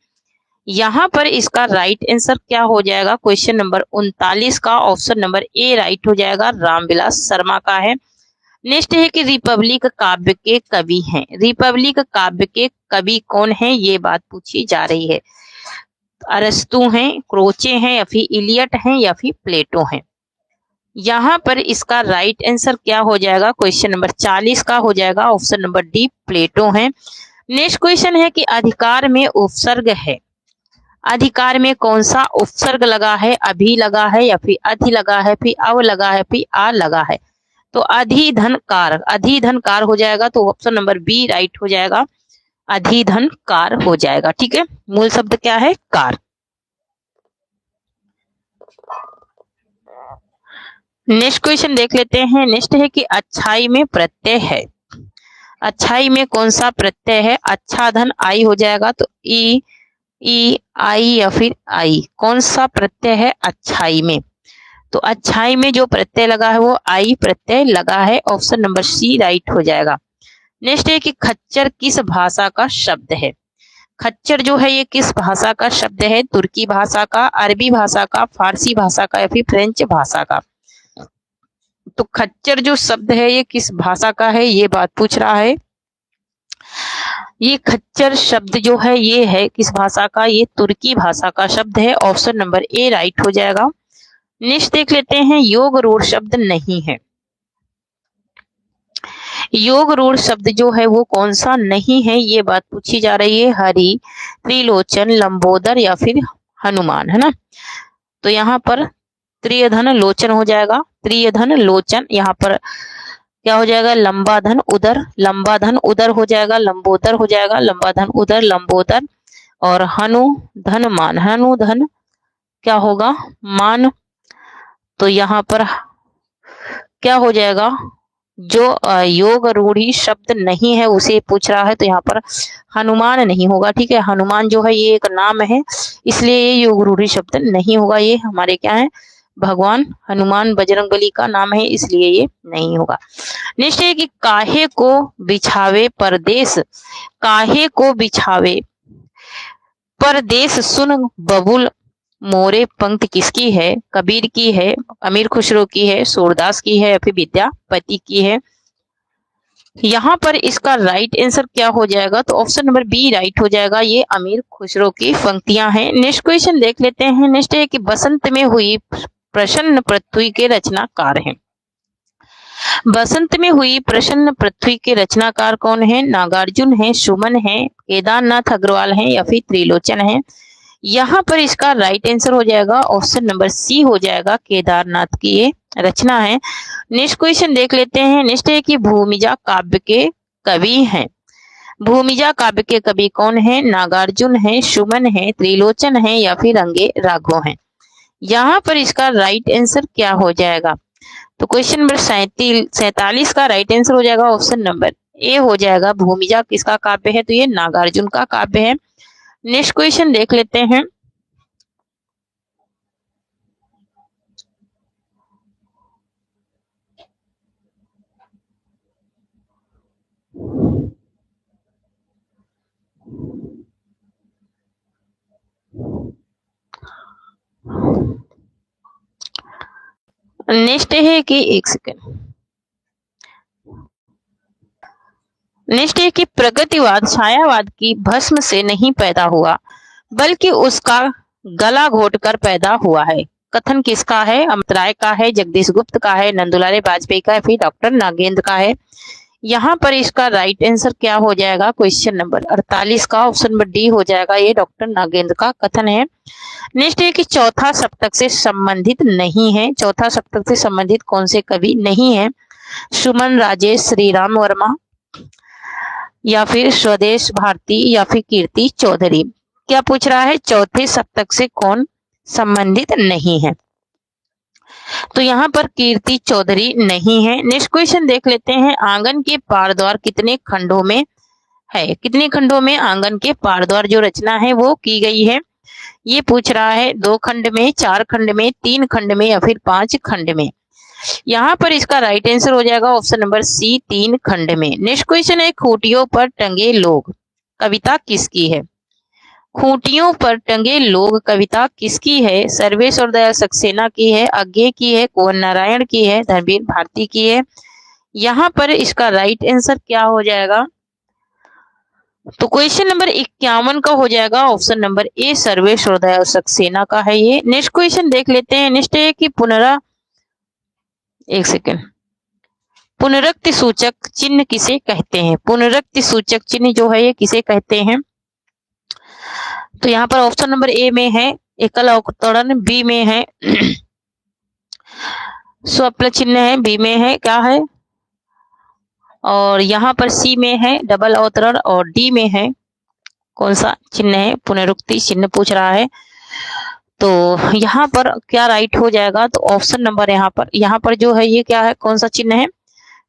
यहाँ पर इसका राइट आंसर क्या हो जाएगा? क्वेश्चन नंबर 39 का ऑप्शन नंबर ए राइट हो जाएगा, रामविलास शर्मा का है। नेक्स्ट है कि रिपब्लिक काव्य के कवि हैं। रिपब्लिक काव्य के कवि कौन है? ये बात पूछी जा रही है। अरस्तु हैं, क्रोचे हैं या फिर इलियट हैं या फिर प्लेटो हैं? यहाँ पर इसका राइट आंसर क्या हो जाएगा? क्वेश्चन नंबर 40 का हो जाएगा ऑप्शन नंबर डी, प्लेटो हैं। नेक्स्ट क्वेश्चन है कि अधिकार में उपसर्ग है। अधिकार में कौन सा उपसर्ग लगा है? अभी लगा है या फिर अधि लगा है, फिर अव लगा है, फिर आ लगा है? तो अधिधनकार हो जाएगा। तो ऑप्शन नंबर बी राइट हो जाएगा, अधिधनकार हो जाएगा। ठीक है, मूल शब्द क्या है? कार। नेक्स्ट क्वेश्चन देख लेते हैं। नेक्स्ट है कि अच्छाई में प्रत्यय है। अच्छाई में कौन सा प्रत्यय है? अच्छा धन आई हो जाएगा, तो ई ई आई या फिर आई, कौन सा प्रत्यय है अच्छाई में? तो अच्छाई में जो प्रत्यय लगा है वो आई प्रत्यय लगा है। ऑप्शन नंबर सी राइट हो जाएगा। नेक्स्ट है कि खच्चर किस भाषा का शब्द है? खच्चर जो है ये किस भाषा का शब्द है? तुर्की भाषा का, अरबी भाषा का, फारसी भाषा का या फिर फ्रेंच भाषा का? तो खच्चर जो शब्द है ये किस भाषा का है, ये बात पूछ रहा है। ये खच्चर शब्द जो है ये है किस भाषा का? ये तुर्की भाषा का शब्द है। ऑप्शन नंबर ए राइट हो जाएगा। नेक्स्ट देख लेते हैं, योग रूढ़ शब्द नहीं है। योग रूढ़ शब्द जो है वो कौन सा नहीं है, ये बात पूछी जा रही है। हरि, त्रिलोचन, लंबोदर या फिर हनुमान, है ना। तो यहाँ पर त्रियधन लोचन हो जाएगा, त्रियधन लोचन। यहाँ पर क्या हो जाएगा? लंबा धन उदर, लंबा धन उदर हो जाएगा, लंबोदर हो जाएगा, लंबा धन उदर, लंबोदर। और हनु धन मान, हनु धन क्या होगा? मान। तो यहाँ पर क्या हो जाएगा? जो योग रूढ़ी शब्द नहीं है उसे पूछ रहा है, तो यहाँ पर हनुमान नहीं होगा। ठीक है, हनुमान जो है ये एक नाम है, इसलिए ये योग रूढ़ी शब्द नहीं होगा। ये हमारे क्या है? भगवान हनुमान बजरंगबली का नाम है, इसलिए ये नहीं होगा। नेक्स्ट है कि काहे को बिछावे परदेश, काहे को बिछावे परदेश सुन बबुल मोरे पंक्ति किसकी है? कबीर की है, अमीर खुसरो की है, सूरदास की है या फिर विद्यापति की है? यहाँ पर इसका राइट आंसर क्या हो जाएगा? तो ऑप्शन नंबर बी राइट हो जाएगा। ये अमीर खुसरो की पंक्तियां हैं। नेक्स्ट क्वेश्चन देख लेते हैं। नेक्स्ट है कि बसंत में हुई प्रसन्न पृथ्वी के रचनाकार हैं। बसंत में हुई प्रसन्न पृथ्वी के रचनाकार कौन है? नागार्जुन है, सुमन है, केदारनाथ अग्रवाल है या फिर त्रिलोचन है? यहाँ पर इसका राइट आंसर हो जाएगा ऑप्शन नंबर सी हो जाएगा, केदारनाथ की ये रचना है। नेक्स्ट क्वेश्चन देख लेते हैं। नेक्स्ट है कि भूमिजा काव्य के कवि हैं। भूमिजा काव्य के कवि कौन है? नागार्जुन है, सुमन है, त्रिलोचन है या फिर रंगे राघव है? यहाँ पर इसका राइट आंसर क्या हो जाएगा? तो क्वेश्चन नंबर 47 का राइट आंसर हो जाएगा ऑप्शन नंबर ए हो जाएगा। भूमिजा किसका काव्य है? तो ये नागार्जुन का काव्य है। नेक्स्ट क्वेश्चन देख लेते हैं। नेक्स्ट है कि एक सेकेंड, नेक्स्ट है कि प्रगतिवाद छायावाद की भस्म से नहीं पैदा हुआ बल्कि उसका गला घोटकर पैदा हुआ है। कथन किसका है? अमित राय का है, जगदीश गुप्त का है, नंदुलाल वाजपेयी का है, फिर डॉक्टर नागेंद्र का है? यहाँ पर इसका राइट आंसर क्या हो जाएगा? क्वेश्चन नंबर 48 का ऑप्शन नंबर डी हो जाएगा। ये डॉक्टर नागेंद्र का कथन है। नेक्स्ट है कि चौथा सप्तक से संबंधित नहीं है। चौथा सप्तक से संबंधित कौन से कवि नहीं है? सुमन, राजेश, श्रीराम वर्मा या फिर स्वदेश भारती या फिर कीर्ति चौधरी? क्या पूछ रहा है? चौथे सप्तक से कौन संबंधित नहीं है? तो यहाँ पर कीर्ति चौधरी नहीं है। नेक्स्ट क्वेश्चन देख लेते हैं। आंगन के पारद्वार कितने खंडों में है? कितने खंडों में आंगन के पारद्वार जो रचना है वो की गई है? ये पूछ रहा है 2 खंड में, 4 खंड में, 3 खंड में या फिर 5 खंड में? यहाँ पर इसका राइट आंसर हो जाएगा ऑप्शन नंबर सी, 3 खंड में। नेक्स्ट क्वेश्चन है, खूंटियों पर टंगे लोग कविता किसकी है? खूंटियों पर टंगे लोग कविता किसकी है? सर्वेश्वर दयाल सक्सेना की है, अज्ञे की है, कुंवर नारायण की है, धर्मवीर भारती की है? यहाँ पर इसका राइट आंसर क्या हो जाएगा? तो क्वेश्चन नंबर 51 का हो जाएगा option number A, Sarveshwar Dayal Saxena का है ये। नेक्स्ट क्वेश्चन देख लेते हैं। नेक्स्ट है कि पुनरुक्ति सूचक चिन्ह किसे कहते हैं? पुनरुक्ति सूचक चिन्ह जो है ये किसे कहते हैं? तो यहाँ पर ऑप्शन नंबर ए में है एकल अवतरण, बी में है स्वप्ल चिन्ह है, बी में है क्या है, और यहाँ पर सी में है डबल अवतरण, और डी में है कौन सा चिन्ह है? पुनरुक्ति चिन्ह पूछ रहा है। तो यहाँ पर क्या राइट हो जाएगा? तो ऑप्शन नंबर यहाँ पर जो है ये क्या है? कौन सा चिन्ह है?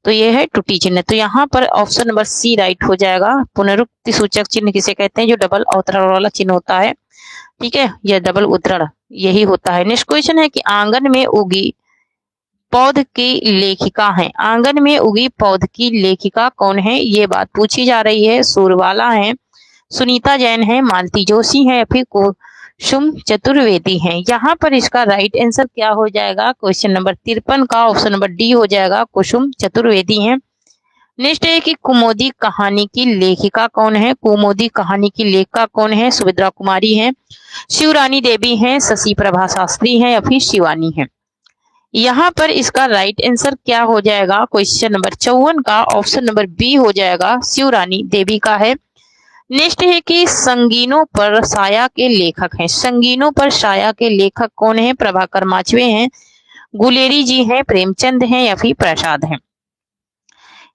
तो ये है टुटी चिन्ह। तो यहाँ पर ऑप्शन नंबर सी राइट हो जाएगा। पुनरुक्ति सूचक चिन्ह किसे कहते हैं? जो डबल अवतरण वाला चिन्ह होता है, ठीक है, यह डबल उद्धरण यही होता है। नेक्स्ट क्वेश्चन है कि आंगन में उगी पौध की लेखिका है। आंगन में उगी पौध की लेखिका कौन है? ये बात पूछी जा रही है। सुरबाला है, सुनीता जैन है, मालती जोशी है या फिर कुसुम चतुर्वेदी है। यहाँ पर इसका राइट आंसर क्या हो जाएगा? क्वेश्चन नंबर 53 का ऑप्शन नंबर डी हो जाएगा, कुसुम चतुर्वेदी है। नेक्स्ट है कि कुमुदी कहानी की लेखिका कौन है? कुमुदी कहानी की लेखिका कौन है? सुभद्रा कुमारी है, शिवरानी देवी है, शशि प्रभा शास्त्री है या फिर शिवानी है। यहाँ पर इसका राइट आंसर क्या हो जाएगा? क्वेश्चन नंबर 54 का ऑप्शन नंबर बी हो जाएगा, शिवरानी देवी का है। नेक्स्ट है कि संगीनों पर साया के लेखक हैं। संगीनों पर साया के लेखक कौन है? प्रभाकर माचवे हैं, गुलेरी जी हैं, प्रेमचंद हैं या फिर प्रसाद हैं।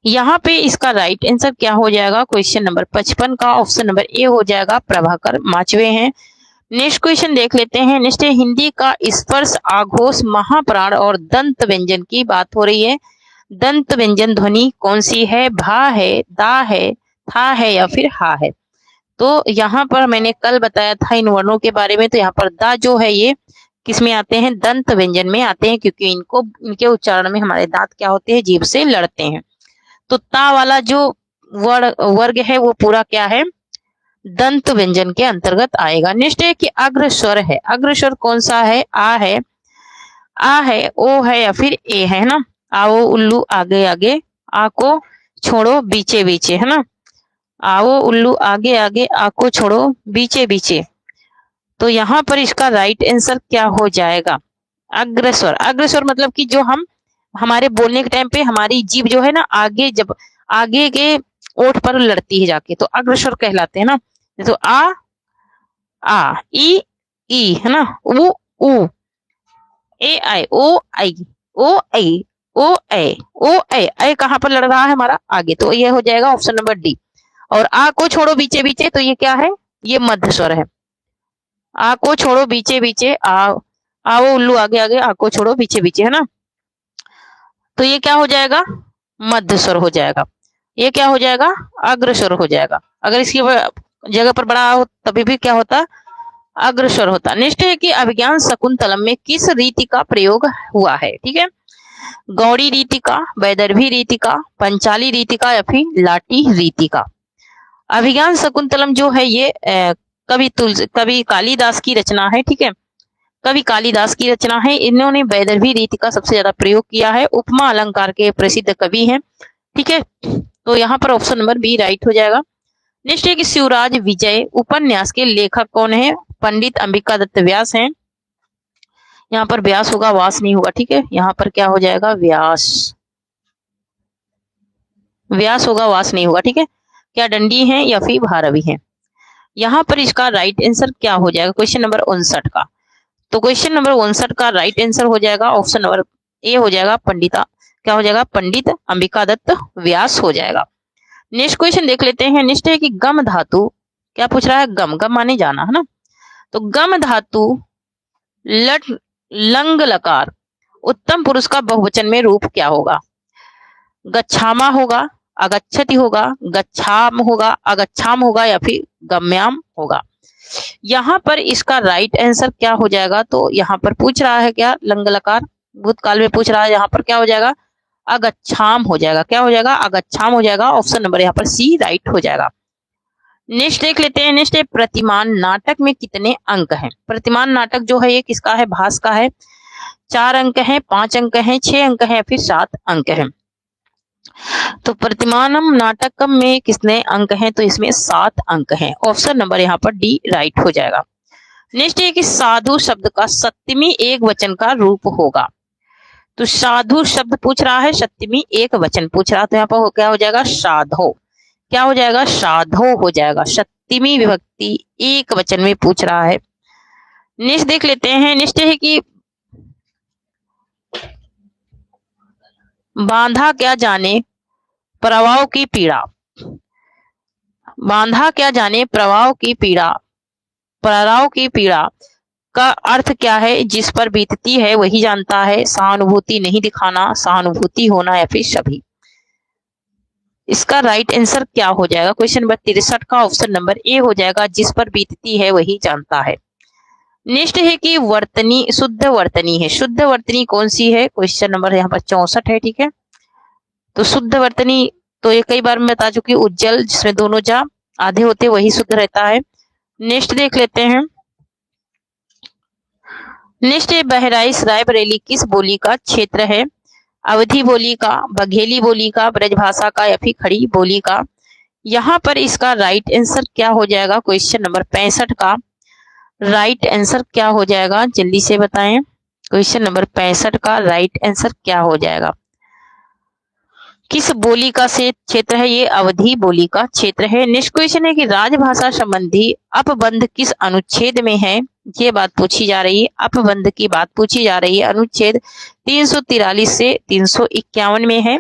यहाँ पे इसका राइट आंसर क्या हो जाएगा? क्वेश्चन नंबर 55 का ऑप्शन नंबर ए हो जाएगा, प्रभाकर माचवे हैं। नेक्स्ट क्वेश्चन देख लेते हैं। नेक्स्ट है हिंदी का स्पर्श, आघोष, महाप्राण और दंत व्यंजन की बात हो रही है। दंत व्यंजन ध्वनि कौन सी है? भा है, दा है, था है या फिर हा है। तो यहाँ पर मैंने कल बताया था इन वर्णों के बारे में। तो यहाँ पर दा जो है ये किस में आते हैं? दंत व्यंजन में आते हैं, क्योंकि इनके उच्चारण में हमारे दांत क्या होते हैं? जीभ से लड़ते हैं। तो ता वाला जो वर्ग है वो पूरा क्या है? दंत व्यंजन के अंतर्गत आएगा। नेक्स्ट है कि अग्रस्वर है। अग्रस्वर कौन सा है? आ है, ओ है या फिर ए है ना। आओ उल्लू आगे आगे, आ को छोड़ो बीचे बीचे, है ना। आओ उल्लू आगे आगे, आ को छोड़ो बीचे बीचे। तो यहाँ पर इसका राइट आंसर क्या हो जाएगा? अग्रस्वर। अग्रस्वर मतलब कि जो हमारे बोलने के टाइम पे हमारी जीभ जो है ना आगे, जब आगे के ओठ पर लड़ती है जाके, तो अग्रस्वर कहलाते हैं ना। तो आ ई है ना, उ ए आई ओ आई ओ आई ओ ए कहाँ पर लड़ रहा है? हमारा आगे। तो ये हो जाएगा ऑप्शन नंबर डी। और आ को छोड़ो बीचे बीचे, तो ये क्या है? ये मध्य स्वर है। आ को छोड़ो बीचे बीचे, आओ उल्लू आगे आगे, आ को छोड़ो बीचे बीचे, है ना। तो ये क्या हो जाएगा? मध्य स्वर हो जाएगा। ये क्या हो जाएगा? अग्रस्वर हो जाएगा। अगर इसकी जगह पर बड़ा हो तभी भी क्या होता? अग्रस्वर होता। नेक्स्ट है कि अभिज्ञान शकुंतलम में किस रीति का प्रयोग हुआ है? ठीक है, गौड़ी रीति का, वैदर्भी रीति का, पंचाली रीति का या फिर लाटी रीति का। अभिज्ञान शकुंतलम जो है ये कवि कालिदास की रचना है। ठीक है, कवि कालिदास की रचना है। इन्होंने वैदर्भी रीति का सबसे ज्यादा प्रयोग किया है। उपमा अलंकार के प्रसिद्ध कवि हैं। ठीक है, तो यहाँ पर ऑप्शन नंबर बी राइट हो जाएगा। नेक्स्ट है कि शिवराज विजय उपन्यास के लेखक कौन है? पंडित अंबिका दत्त व्यास हैं। यहाँ पर व्यास होगा, वास नहीं होगा। ठीक है, यहाँ पर क्या हो जाएगा? व्यास होगा, वास नहीं होगा। ठीक है, क्या दंडी हैं या फिर भारवी हैं? यहाँ पर इसका राइट आंसर क्या हो जाएगा? क्वेश्चन नंबर 59 का। तो क्वेश्चन नंबर 59 का राइट आंसर हो जाएगा ऑप्शन नंबर ए हो जाएगा, क्या हो जाएगा? पंडित अंबिका दत्त व्यास हो जाएगा। नेक्स्ट क्वेश्चन देख लेते हैं। नेक्स्ट है कि गम धातु, क्या पूछ रहा है? गम माने जाना, है ना। तो गम धातु लट लंग लकार उत्तम पुरुष का बहुवचन में रूप क्या होगा? गच्छामा होगा, अगच्छति होगा, गच्छाम होगा, अगच्छाम होगा या फिर गम्याम होगा। यहाँ पर इसका राइट आंसर क्या हो जाएगा? तो यहाँ पर पूछ रहा है क्या? लंग लकार भूतकाल में पूछ रहा है। यहाँ पर क्या हो जाएगा? अगच्छाम हो जाएगा। क्या हो जाएगा? अगच्छाम हो जाएगा। ऑप्शन नंबर यहाँ पर सी राइट हो जाएगा। नेक्स्ट देख लेते हैं। नेक्स्ट है प्रतिमान नाटक में कितने अंक हैं? प्रतिमान नाटक जो है ये किसका है? भास का है। 4 अंक हैं, 5 अंक हैं, 6 अंक हैं, फिर 7 अंक हैं। तो प्रतिमानम नाटकम में कितने अंक हैं? तो इसमें 7 अंक हैं। ऑप्शन नंबर यहाँ पर डी राइट हो जाएगा। नेक्स्ट है कि साधु शब्द का सप्तमी एक वचन का रूप होगा। तो साधु शब्द पूछ रहा है, सप्तमी एक वचन पूछ रहा है, तो यहाँ पर क्या हो जाएगा? साधो। क्या हो जाएगा? साधो हो जाएगा। सप्तमी विभक्ति एक वचन में पूछ रहा है। नेक्स्ट देख लेते हैं। नेक्स्ट है कि बांधा क्या जाने प्रवाह की पीड़ा। बांधा क्या जाने प्रवाह की पीड़ा, पराव की पीड़ा का अर्थ क्या है? जिस पर बीतती है वही जानता है। सहानुभूति नहीं दिखाना, सहानुभूति होना या फिर सभी। इसका राइट आंसर क्या हो जाएगा? क्वेश्चन नंबर 63 का ऑप्शन नंबर ए हो जाएगा, जिस पर बीतती है वही जानता है। नेक्स्ट है कि वर्तनी शुद्ध वर्तनी है। शुद्ध वर्तनी कौन सी है? क्वेश्चन नंबर यहाँ पर 64 है, ठीक है। तो शुद्ध वर्तनी तो ये कई बार मैं बता चुकी हूँ, उज्जवल जिसमें दोनों जा आधे होते वही शुद्ध रहता है। नेक्स्ट देख लेते हैं। नेक्स्ट है बहराइच रायबरेली किस बोली का क्षेत्र है? अवधी बोली का, बघेली बोली का, ब्रजभाषा का या फिर खड़ी बोली का? यहाँ पर इसका राइट आंसर क्या हो जाएगा? क्वेश्चन नंबर 65 का राइट आंसर क्या हो जाएगा? जल्दी से बताएं। क्वेश्चन नंबर 65 का राइट आंसर क्या हो जाएगा? किस बोली का से क्षेत्र है? ये अवधी बोली का क्षेत्र है। नेक्स्ट क्वेश्चन है कि राजभाषा संबंधी अपबंध किस अनुच्छेद में है? ये बात पूछी जा रही है, अपबंध की बात पूछी जा रही है। अनुच्छेद 343 से 351 में है।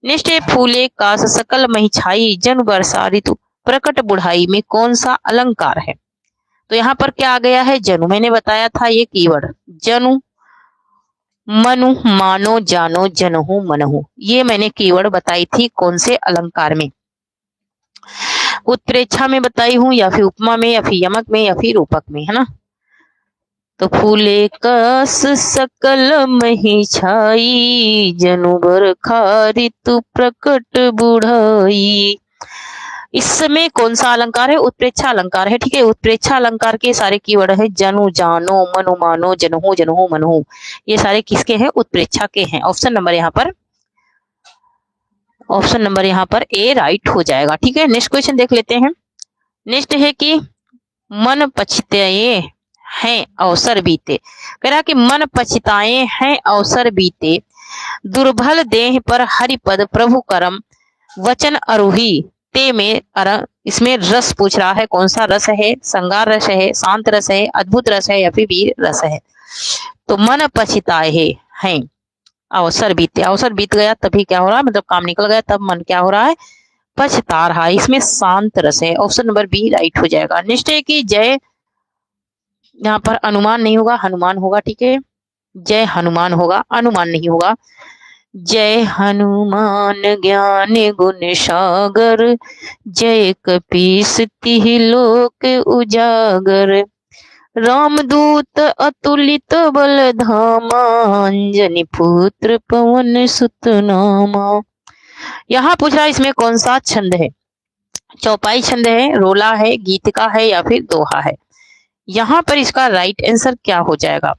नेक्स्ट है फूले कास सकल महिछाई जन वर्षा ऋतु प्रकट बुढ़ाई में कौन सा अलंकार है? तो यहाँ पर क्या आ गया है? जनु। मैंने बताया था ये कीवर्ड जनु, मनु, मानो, जानो, जनहु, मनहु, ये मैंने कीवर्ड बताई थी कौन से अलंकार में? उत्प्रेक्षा में बताई हूं या फिर उपमा में या फिर यमक में या फिर रूपक में, है ना। तो फूले कस सकल महिछाई जनु बरखा ऋतु प्रकट बुढ़ाई, इसमें कौन सा अलंकार है? उत्प्रेक्षा अलंकार है, ठीक है। उत्प्रेक्षा अलंकार के सारे कीवर्ड है जनु, जानो, मनु, मानो, जनहु, जनहु, मनहु, ये सारे किसके हैं? उत्प्रेक्षा के हैं। ऑप्शन नंबर यहाँ पर ए राइट हो जाएगा, ठीक है। नेक्स्ट क्वेश्चन देख लेते हैं। नेक्स्ट है कि मन पछताए हैं अवसर बीते। कह रहा कि मन पछताए हैं अवसर बीते, दुर्बल देह पर हरिपद प्रभु करम वचन अरूही ते में इसमें रस पूछ रहा है, कौन सा रस है? श्रृंगार रस है, शांत रस है, अद्भुत रस है या फिर वीर रस है? तो मन पछताए हैं अवसर बीते, अवसर बीत गया तभी क्या हो रहा है? मतलब काम निकल गया तब मन क्या हो रहा है? पछता रहा है। इसमें शांत रस है। ऑप्शन नंबर बी राइट हो जाएगा। नेक्स्ट है कि जय, यहाँ पर अनुमान नहीं होगा, हनुमान होगा, ठीक है। जय हनुमान होगा, अनुमान नहीं होगा। जय हनुमान ज्ञान गुण सागर, जय कपीस तिहि लोक उजागर, रामदूत अतुलित बल धामा, अंजनी पुत्र पवन सुत नामा। यहाँ पूछ रहा है इसमें कौन सा छंद है? चौपाई छंद है, रोला है, गीतिका है या फिर दोहा है? यहाँ पर इसका राइट आंसर क्या हो जाएगा?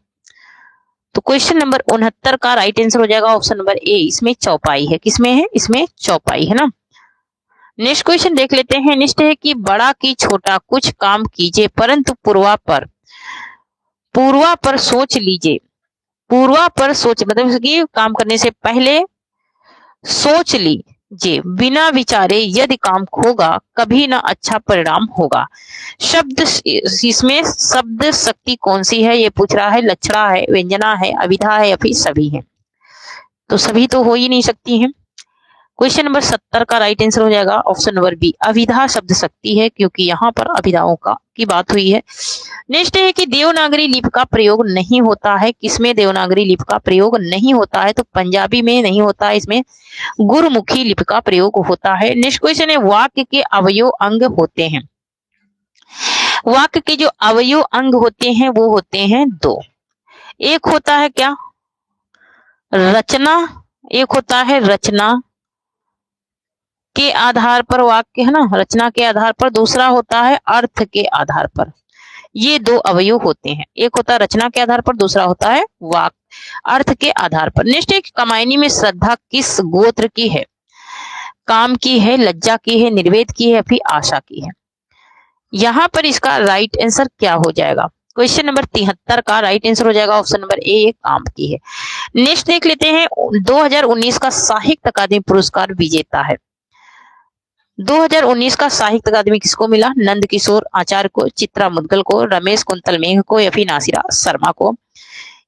तो क्वेश्चन नंबर 69 का राइट आंसर हो जाएगा ऑप्शन नंबर ए, इसमें चौपाई है। किसमें है? इसमें चौपाई है ना। नेक्स्ट क्वेश्चन देख लेते हैं। नेक्स्ट है कि बड़ा की छोटा कुछ काम कीजिए परंतु पूर्वा पर सोच लीजिए। पूर्वा पर सोच मतलब कि काम करने से पहले सोच लीजिए, बिना विचारे यदि काम होगा कभी ना अच्छा परिणाम होगा। शब्द, इसमें शब्द शक्ति कौन सी है? ये पूछ रहा है। लक्षणा है, व्यंजना है, अविधा है या फिर सभी है? तो सभी तो हो ही नहीं सकती हैं। क्वेश्चन नंबर 70 का राइट आंसर हो जाएगा ऑप्शन नंबर बी, अविधा शब्द शक्ति है, क्योंकि यहाँ पर अभिधाओं की बात हुई है। नेक्स्ट है कि देवनागरी लिपि का प्रयोग नहीं होता है। किसमें देवनागरी लिपि का प्रयोग नहीं होता है? तो पंजाबी में नहीं होता है, इसमें गुरुमुखी लिपि का प्रयोग होता है। नेक्स्ट क्वेश्चन है वाक्य के अवयव अंग होते हैं। वाक्य के जो अवयव अंग होते हैं वो होते हैं दो। एक होता है क्या? रचना, एक होता है रचना के आधार पर वाक्य, है ना, रचना के आधार पर। दूसरा होता है अर्थ के आधार पर। ये दो अवयव होते हैं, एक होता है रचना के आधार पर, दूसरा होता है वाक्य अर्थ के आधार पर। नेक्स्ट एक कमायनी में श्रद्धा किस गोत्र की है? काम की है, लज्जा की है, निर्वेद की है या फिर आशा की है? यहाँ पर इसका राइट आंसर क्या हो जाएगा? क्वेश्चन नंबर 73 का राइट आंसर हो जाएगा ऑप्शन नंबर ए, काम की है। नेक्स्ट देख लेते हैं 2019 का साहित्य अकादमी पुरस्कार विजेता है। 2019 का साहित्य अकादमी किसको मिला? नंद किशोर आचार्य को, चित्रा मुदगल को, रमेश कुंतल मेघ को या फिर नासिरा शर्मा को?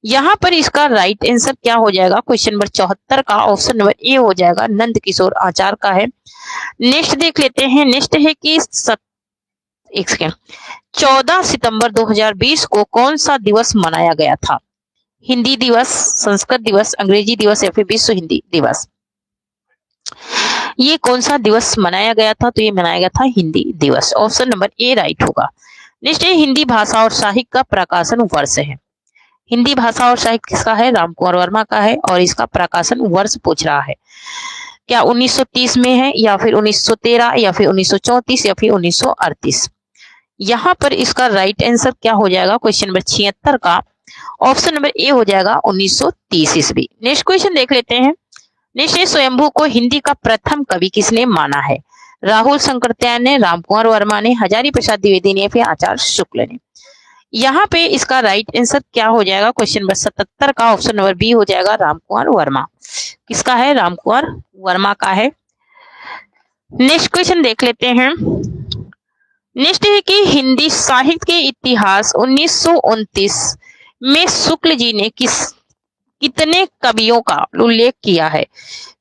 यहाँ पर इसका राइट आंसर क्या हो जाएगा? क्वेश्चन नंबर 74 का ऑप्शन नंबर ए हो जाएगा, नंद किशोर आचार्य का है। नेक्स्ट देख लेते हैं। नेक्स्ट है कि 14 सितंबर 2020 को कौन सा दिवस मनाया गया था? हिंदी दिवस, संस्कृत दिवस, अंग्रेजी दिवस या फिर विश्व हिंदी दिवस? ये कौन सा दिवस मनाया गया था? तो ये मनाया गया था हिंदी दिवस। ऑप्शन नंबर ए राइट होगा। नेक्स्ट है हिंदी भाषा और साहित्य का प्रकाशन वर्ष है। हिंदी भाषा और साहित्य किसका है? रामकुमार वर्मा का है, और इसका प्रकाशन वर्ष पूछ रहा है। क्या 1930 में है, या फिर 1913, या फिर 1934, या फिर 1938? यहाँ पर इसका राइट आंसर क्या हो जाएगा? क्वेश्चन नंबर 76 का ऑप्शन नंबर ए हो जाएगा 1930 ईस्वी। नेक्स्ट क्वेश्चन देख लेते हैं। नेक्स्ट है स्वयंभू को हिंदी का प्रथम कवि किसने माना है? राहुल शंकरत्यायन ने, रामकुमार वर्मा ने, हजारी प्रसाद द्विवेदी ने, फिर आचार्य शुक्ल ने। यहाँ पे इसका राइट आंसर क्या हो जाएगा? क्वेश्चन नंबर 77 का ऑप्शन नंबर बी हो जाएगा रामकुमार वर्मा। किसका है? रामकुमार वर्मा का है। नेक्स्ट क्वेश्चन देख लेते हैं। नेक्स्ट है कि हिंदी साहित्य के इतिहास 1929 में शुक्ल जी ने कितने कवियों का उल्लेख किया है?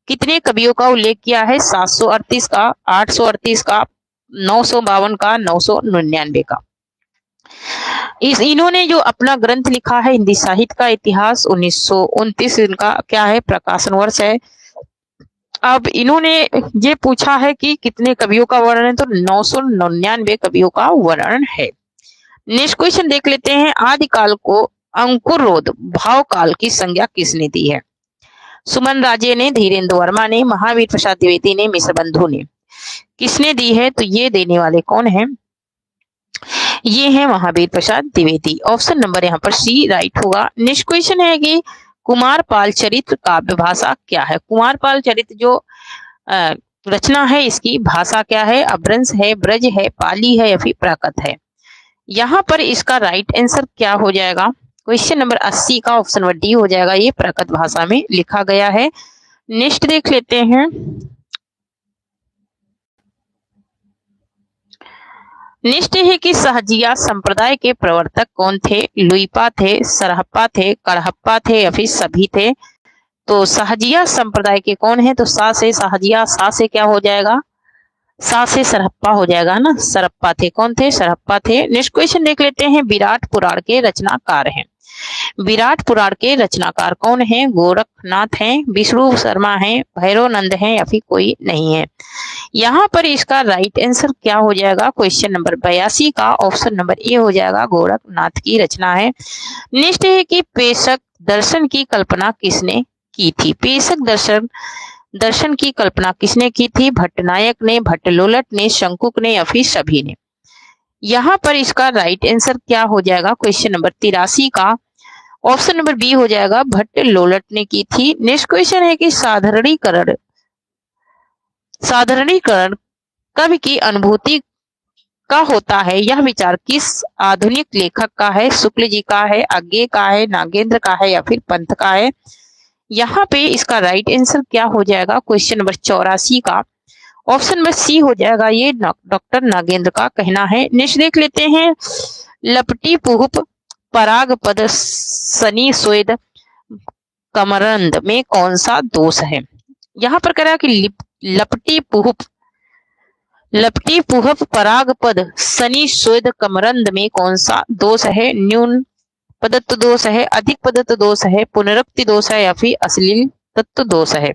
कितने कवियों का उल्लेख किया है? 738 का, 838 का, 952 का, 999 का। इन्होंने जो अपना ग्रंथ लिखा है हिंदी साहित्य का इतिहास 1929, इनका क्या है? प्रकाशन वर्ष है। अब इन्होंने ये पूछा है कि कितने कवियों का वर्णन है, तो 999 कवियों का वर्णन है। नेक्स्ट क्वेश्चन देख लेते हैं। आदिकाल को अंकुरोध भाव काल की संज्ञा किसने दी है? सुमन राजे ने, धीरेन्द्र वर्मा ने, महावीर प्रसाद द्विवेदी ने, मिश्र बंधु ने। किसने दी है? तो ये देने वाले कौन है? ये है महावीर प्रसाद द्विवेदी। ऑप्शन नंबर यहाँ पर सी राइट होगा। नेक्स्ट क्वेश्चन है कि कुमारपाल चरित्र काव्य भाषा क्या है? कुमारपाल चरित्र जो रचना है, इसकी भाषा क्या है? अपभ्रंश है, ब्रज है, पाली है, या फिर प्राकृत है? यहाँ पर इसका राइट आंसर क्या हो जाएगा? क्वेश्चन नंबर 80 का ऑप्शन नंबर डी हो जाएगा। ये प्राकृत भाषा में लिखा गया है। नेक्स्ट देख लेते हैं। नेक्स्ट है कि सहजिया संप्रदाय के प्रवर्तक कौन थे? लुइपा थे, सरहप्पा थे, कड़हप्पा थे, या फिर सभी थे? तो सहजिया संप्रदाय के कौन है? तो सा से सहजिया, सा से क्या हो जाएगा? सा से सरहप्पा हो जाएगा ना। सरहप्पा थे। कौन थे? सरहप्पा थे। नेक्स्ट क्वेश्चन देख लेते हैं। विराट पुराण के रचनाकार हैं। विराट पुराण के रचनाकार कौन है? गोरखनाथ हैं, विष्णु शर्मा हैं, भैरवानंद हैं, या फिर कोई नहीं है? यहाँ पर इसका राइट आंसर क्या हो जाएगा? क्वेश्चन नंबर 82 का ऑप्शन नंबर ए हो जाएगा। गोरखनाथ की रचना है। नेक्स्ट है कि पेशक दर्शन की कल्पना किसने की थी? पेशक दर्शन की कल्पना किसने की थी? भट्टनायक ने, भट्टलोलट ने, शंकुक ने, या फिर सभी ने? यहाँ पर इसका राइट आंसर क्या हो जाएगा? क्वेश्चन नंबर 83 का ऑप्शन नंबर बी हो जाएगा। भट्टलोलट ने की थी। नेक्स्ट क्वेश्चन है कि साधारणीकरण कवि की अनुभूति का होता है, यह विचार किस आधुनिक लेखक का है? शुक्ल जी का है, अज्ञे का है, नागेंद्र का है, या फिर पंत का है? यहाँ पे इसका राइट आंसर क्या हो जाएगा? क्वेश्चन नंबर 84 का ऑप्शन नंबर सी हो जाएगा। ये डॉक्टर नागेंद्र का कहना है। नेक्स्ट देख लेते हैं। लपटी पुहुप पराग पद सनी स्वेद कमरंद में कौन सा दोष है? यहाँ पर कह रहा है कि लपटी पुहप पराग पद सनी स्वेद कमरंद में कौन सा दोष है? न्यून पदत्व दोष है, अधिक पदत्व दोष है, पुनरुक्ति दोष है, या फिर अश्लील तत्व दोष है?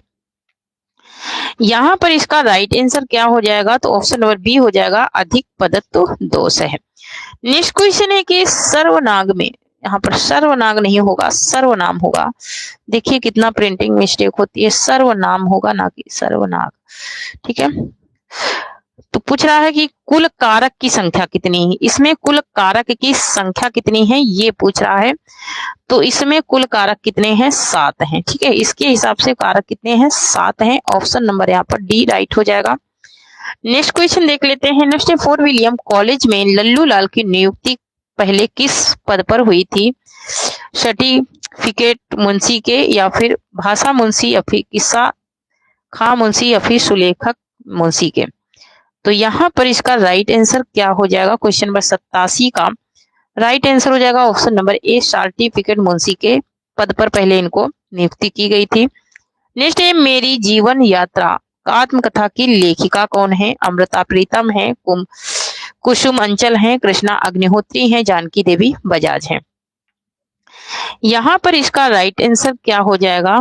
यहाँ पर इसका राइट आंसर क्या हो जाएगा? तो ऑप्शन नंबर बी हो जाएगा। अधिक पदत्व दोष है। नेक्स्ट क्वेश्चन है कि सर्वनाग में, यहाँ पर सर्वनाग नहीं होगा, सर्वनाम होगा। देखिए कितना प्रिंटिंग मिस्टेक होती है। सर्वनाम होगा, ना कि सर्वनाग। ठीक है। तो पूछ रहा है कि कुल कारक की संख्या कितनी है? इसमें कुल कारक की संख्या कितनी है ये पूछ रहा है। तो इसमें कुल कारक कितने हैं? 7 हैं। ठीक है। इसके हिसाब से कारक कितने हैं? 7 हैं। ऑप्शन नंबर यहाँ पर डी राइट हो जाएगा। नेक्स्ट क्वेश्चन देख लेते हैं। नेक्स्ट फोर्ट विलियम कॉलेज में लल्लू लाल की नियुक्ति पहले किस पद पर हुई थी? सर्टिफिकेट मुंशी के, या फिर भाषा मुंशी, या फिर किस्सा खां मुंशी, या फिर सुलेखक मुंशी के? तो यहाँ पर इसका राइट आंसर क्या हो जाएगा? क्वेश्चन नंबर 87 का राइट आंसर हो जाएगा option number A. Certificate Munshi के पद पर पहले इनको नियुक्ति की गई थी। नेक्स्ट है मेरी जीवन यात्रा आत्मकथा की लेखिका कौन है? अमृता प्रीतम है, कुसुम अंचल है, कृष्णा अग्निहोत्री है, जानकी देवी बजाज है? यहाँ पर इसका राइट आंसर क्या हो जाएगा?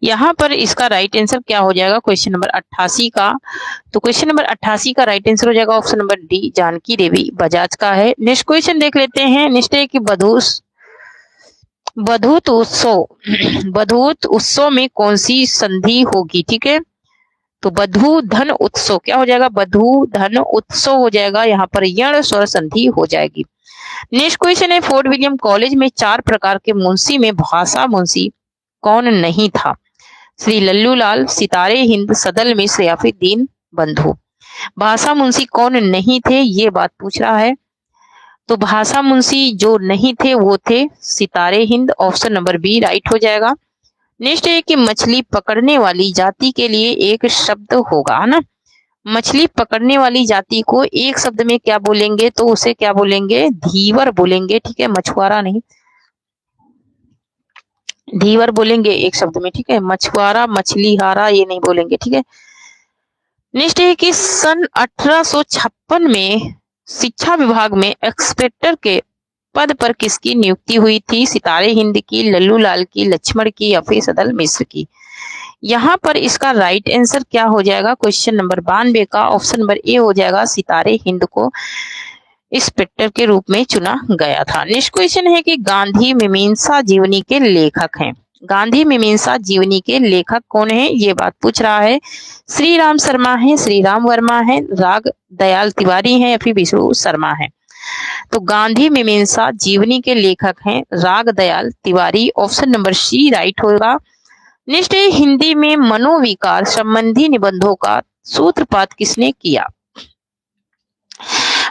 यहाँ पर इसका राइट आंसर क्या हो जाएगा क्वेश्चन नंबर 88 का। तो क्वेश्चन नंबर 88 का राइट आंसर हो जाएगा ऑप्शन नंबर डी, जानकी देवी बजाज का है। नेक्स्ट क्वेश्चन देख लेते हैं। नेक्स्ट है कि बधूत उत्सव में कौन सी संधि होगी, ठीक है। तो बधू धन उत्सव क्या हो जाएगा, बधू धन उत्सव हो जाएगा, यहाँ पर यण स्वर संधि हो जाएगी। नेक्स्ट क्वेश्चन है, फोर्ट विलियम कॉलेज में 4 प्रकार के मुंशी में भाषा मुंशी कौन नहीं था? श्री लल्लूलाल, सितारे हिंद, सदल मिश्र या फिर दीन बंधु। भाषा मुंशी कौन नहीं थे, ये बात पूछ रहा है। तो भाषा मुंशी जो नहीं थे वो थे सितारे हिंद, ऑप्शन नंबर बी राइट हो जाएगा। नेक्स्ट है कि मछली पकड़ने वाली जाति के लिए एक शब्द होगा, है ना। मछली पकड़ने वाली जाति को एक शब्द में क्या बोलेंगे, तो उसे क्या बोलेंगे, धीवर बोलेंगे, ठीक है, मछुआरा नहीं, धीवर बोलेंगे एक शब्द में, ठीक है, मछुआरा मछलीहारा ये नहीं बोलेंगे, ठीक है। नेक्स्ट है कि सन 1856 में शिक्षा विभाग में इंस्पेक्टर के पद पर किसकी नियुक्ति हुई थी? सितारे हिंद की, लल्लूलाल की, लक्ष्मण की या फिर सदल मिश्र की। यहाँ पर इसका राइट आंसर क्या हो जाएगा क्वेश्चन नंबर 92 का, ऑप्शन नंबर ए हो जाएगा, सितारे हिंद को इंस्पेक्टर के रूप में चुना गया था। नेक्स्ट क्वेश्चन है कि गांधी मीमांसा जीवनी के लेखक हैं। गांधी मीमांसा जीवनी के लेखक कौन है, ये बात पूछ रहा है। श्री राम शर्मा है, श्री राम वर्मा है, राग दयाल तिवारी है या फिर विष्णु शर्मा है। तो गांधी मीमांसा जीवनी के लेखक हैं राग Dayal Tiwari, option number C right होगा। नेक्स्ट है, हिंदी में मनोविकार संबंधी निबंधों का सूत्रपात किसने किया?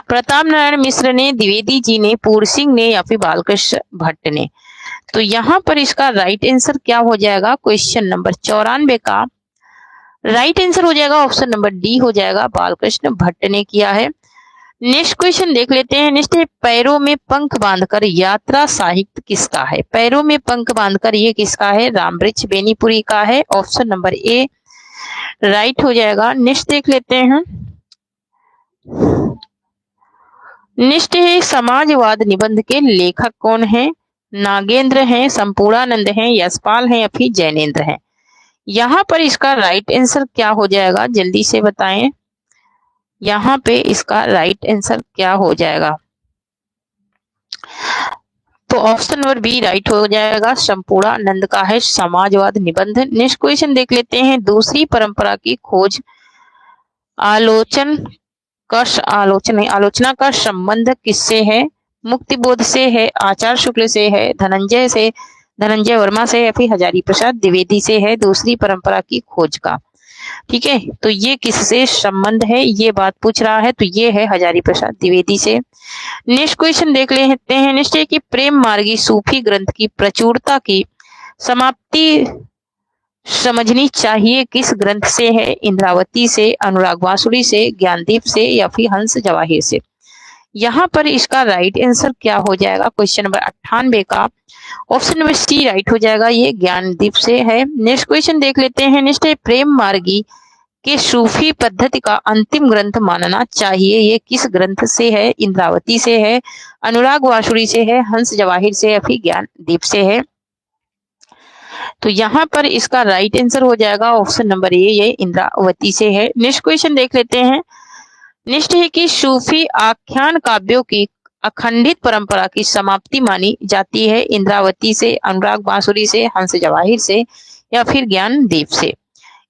प्रताप नारायण मिश्र ने, द्विवेदी जी ने, पूर्ण सिंह ने या फिर बालकृष्ण भट्ट ने। तो यहाँ पर इसका राइट आंसर क्या हो जाएगा क्वेश्चन नंबर 94 का राइट आंसर हो जाएगा ऑप्शन नंबर डी हो जाएगा, बालकृष्ण भट्ट ने किया है। नेक्स्ट क्वेश्चन देख लेते हैं। नेक्स्ट है, पैरों में पंख बांधकर यात्रा साहित्य किसका है? पैरों में पंख बांधकर ये किसका है? रामवृक्ष बेनीपुरी का है, ऑप्शन नंबर ए राइट हो जाएगा। नेक्स्ट देख लेते हैं। नेक्स्ट है, समाजवाद निबंध के लेखक कौन है? नागेंद्र हैं, संपूर्णानंद हैं, यशपाल हैं या फिर जैनेन्द्र हैं। यहाँ पर इसका राइट आंसर क्या हो जाएगा, जल्दी से बताएं। यहाँ पे इसका राइट आंसर क्या हो जाएगा, तो ऑप्शन नंबर बी राइट हो जाएगा, संपूर्णानंद का है समाजवाद निबंध। नेक्स्ट क्वेश्चन देख लेते हैं। दूसरी परंपरा की खोज आलोचना का संबंध किससे है? मुक्तिबोध से है, आचार्य शुक्ल से है, धनंजय वर्मा से या फिर हजारी प्रसाद द्विवेदी से है दूसरी परंपरा की खोज का, ठीक है। तो ये किससे संबंध है, ये बात पूछ रहा है, तो ये है हजारी प्रसाद द्विवेदी से। नेक्स्ट क्वेश्चन देख लेते हैं। नेक्स्ट है कि प्रेम मार्गी सूफी ग्रंथ की प्रचुरता की समाप्ति समझनी चाहिए किस ग्रंथ से है? इंद्रावती से, अनुराग वासुरी से, ज्ञानदीप से या फिर हंस जवाहिर से। यहाँ पर इसका राइट आंसर क्या हो जाएगा क्वेश्चन नंबर 98 का, ऑप्शन नंबर सी राइट हो जाएगा, ये ज्ञानदीप से है। नेक्स्ट क्वेश्चन देख लेते हैं। नेक्स्ट है, प्रेम मार्गी के सूफी पद्धति का अंतिम ग्रंथ मानना चाहिए, ये किस ग्रंथ से है? इंद्रावती से है, अनुराग वासुरी से है, हंस जवाहिर से या फिर ज्ञानदीप से है। तो यहाँ पर इसका राइट आंसर हो जाएगा ऑप्शन नंबर ए, ये इंद्रावती से है। नेक्स्ट क्वेश्चन देख लेते हैं। नेक्स्ट है कि सूफी आख्यान काव्यों की अखंडित परंपरा की समाप्ति मानी जाती है इंद्रावती से, अनुराग बांसुरी से, हंस जवाहिर से या फिर ज्ञानदीप से।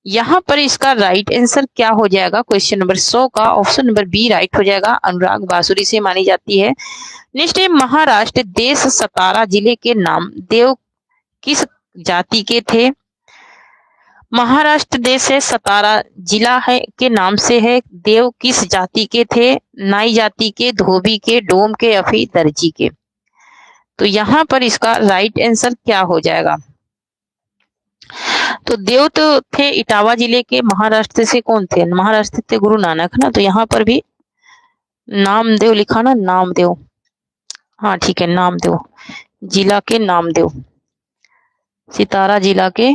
यहाँ पर इसका राइट आंसर क्या हो जाएगा क्वेश्चन नंबर 100 का, ऑप्शन नंबर बी राइट हो जाएगा, अनुराग बांसुरी से मानी जाती है। नेक्स्ट है, महाराष्ट्र देश सतारा जिले के नाम देव किस जाति के थे? महाराष्ट्र देश है, सतारा जिला है के नाम से है, देव किस जाति के थे? नाई जाति के, धोबी के, डोम के या फिर दर्जी के। तो यहाँ पर इसका राइट आंसर क्या हो जाएगा, तो देव तो थे इटावा जिले के। महाराष्ट्र से कौन थे? महाराष्ट्र थे गुरु नानक ना, तो यहाँ पर भी नामदेव लिखा ना, नामदेव, हाँ ठीक है, नामदेव जिला के नामदेव, सितारा जिला के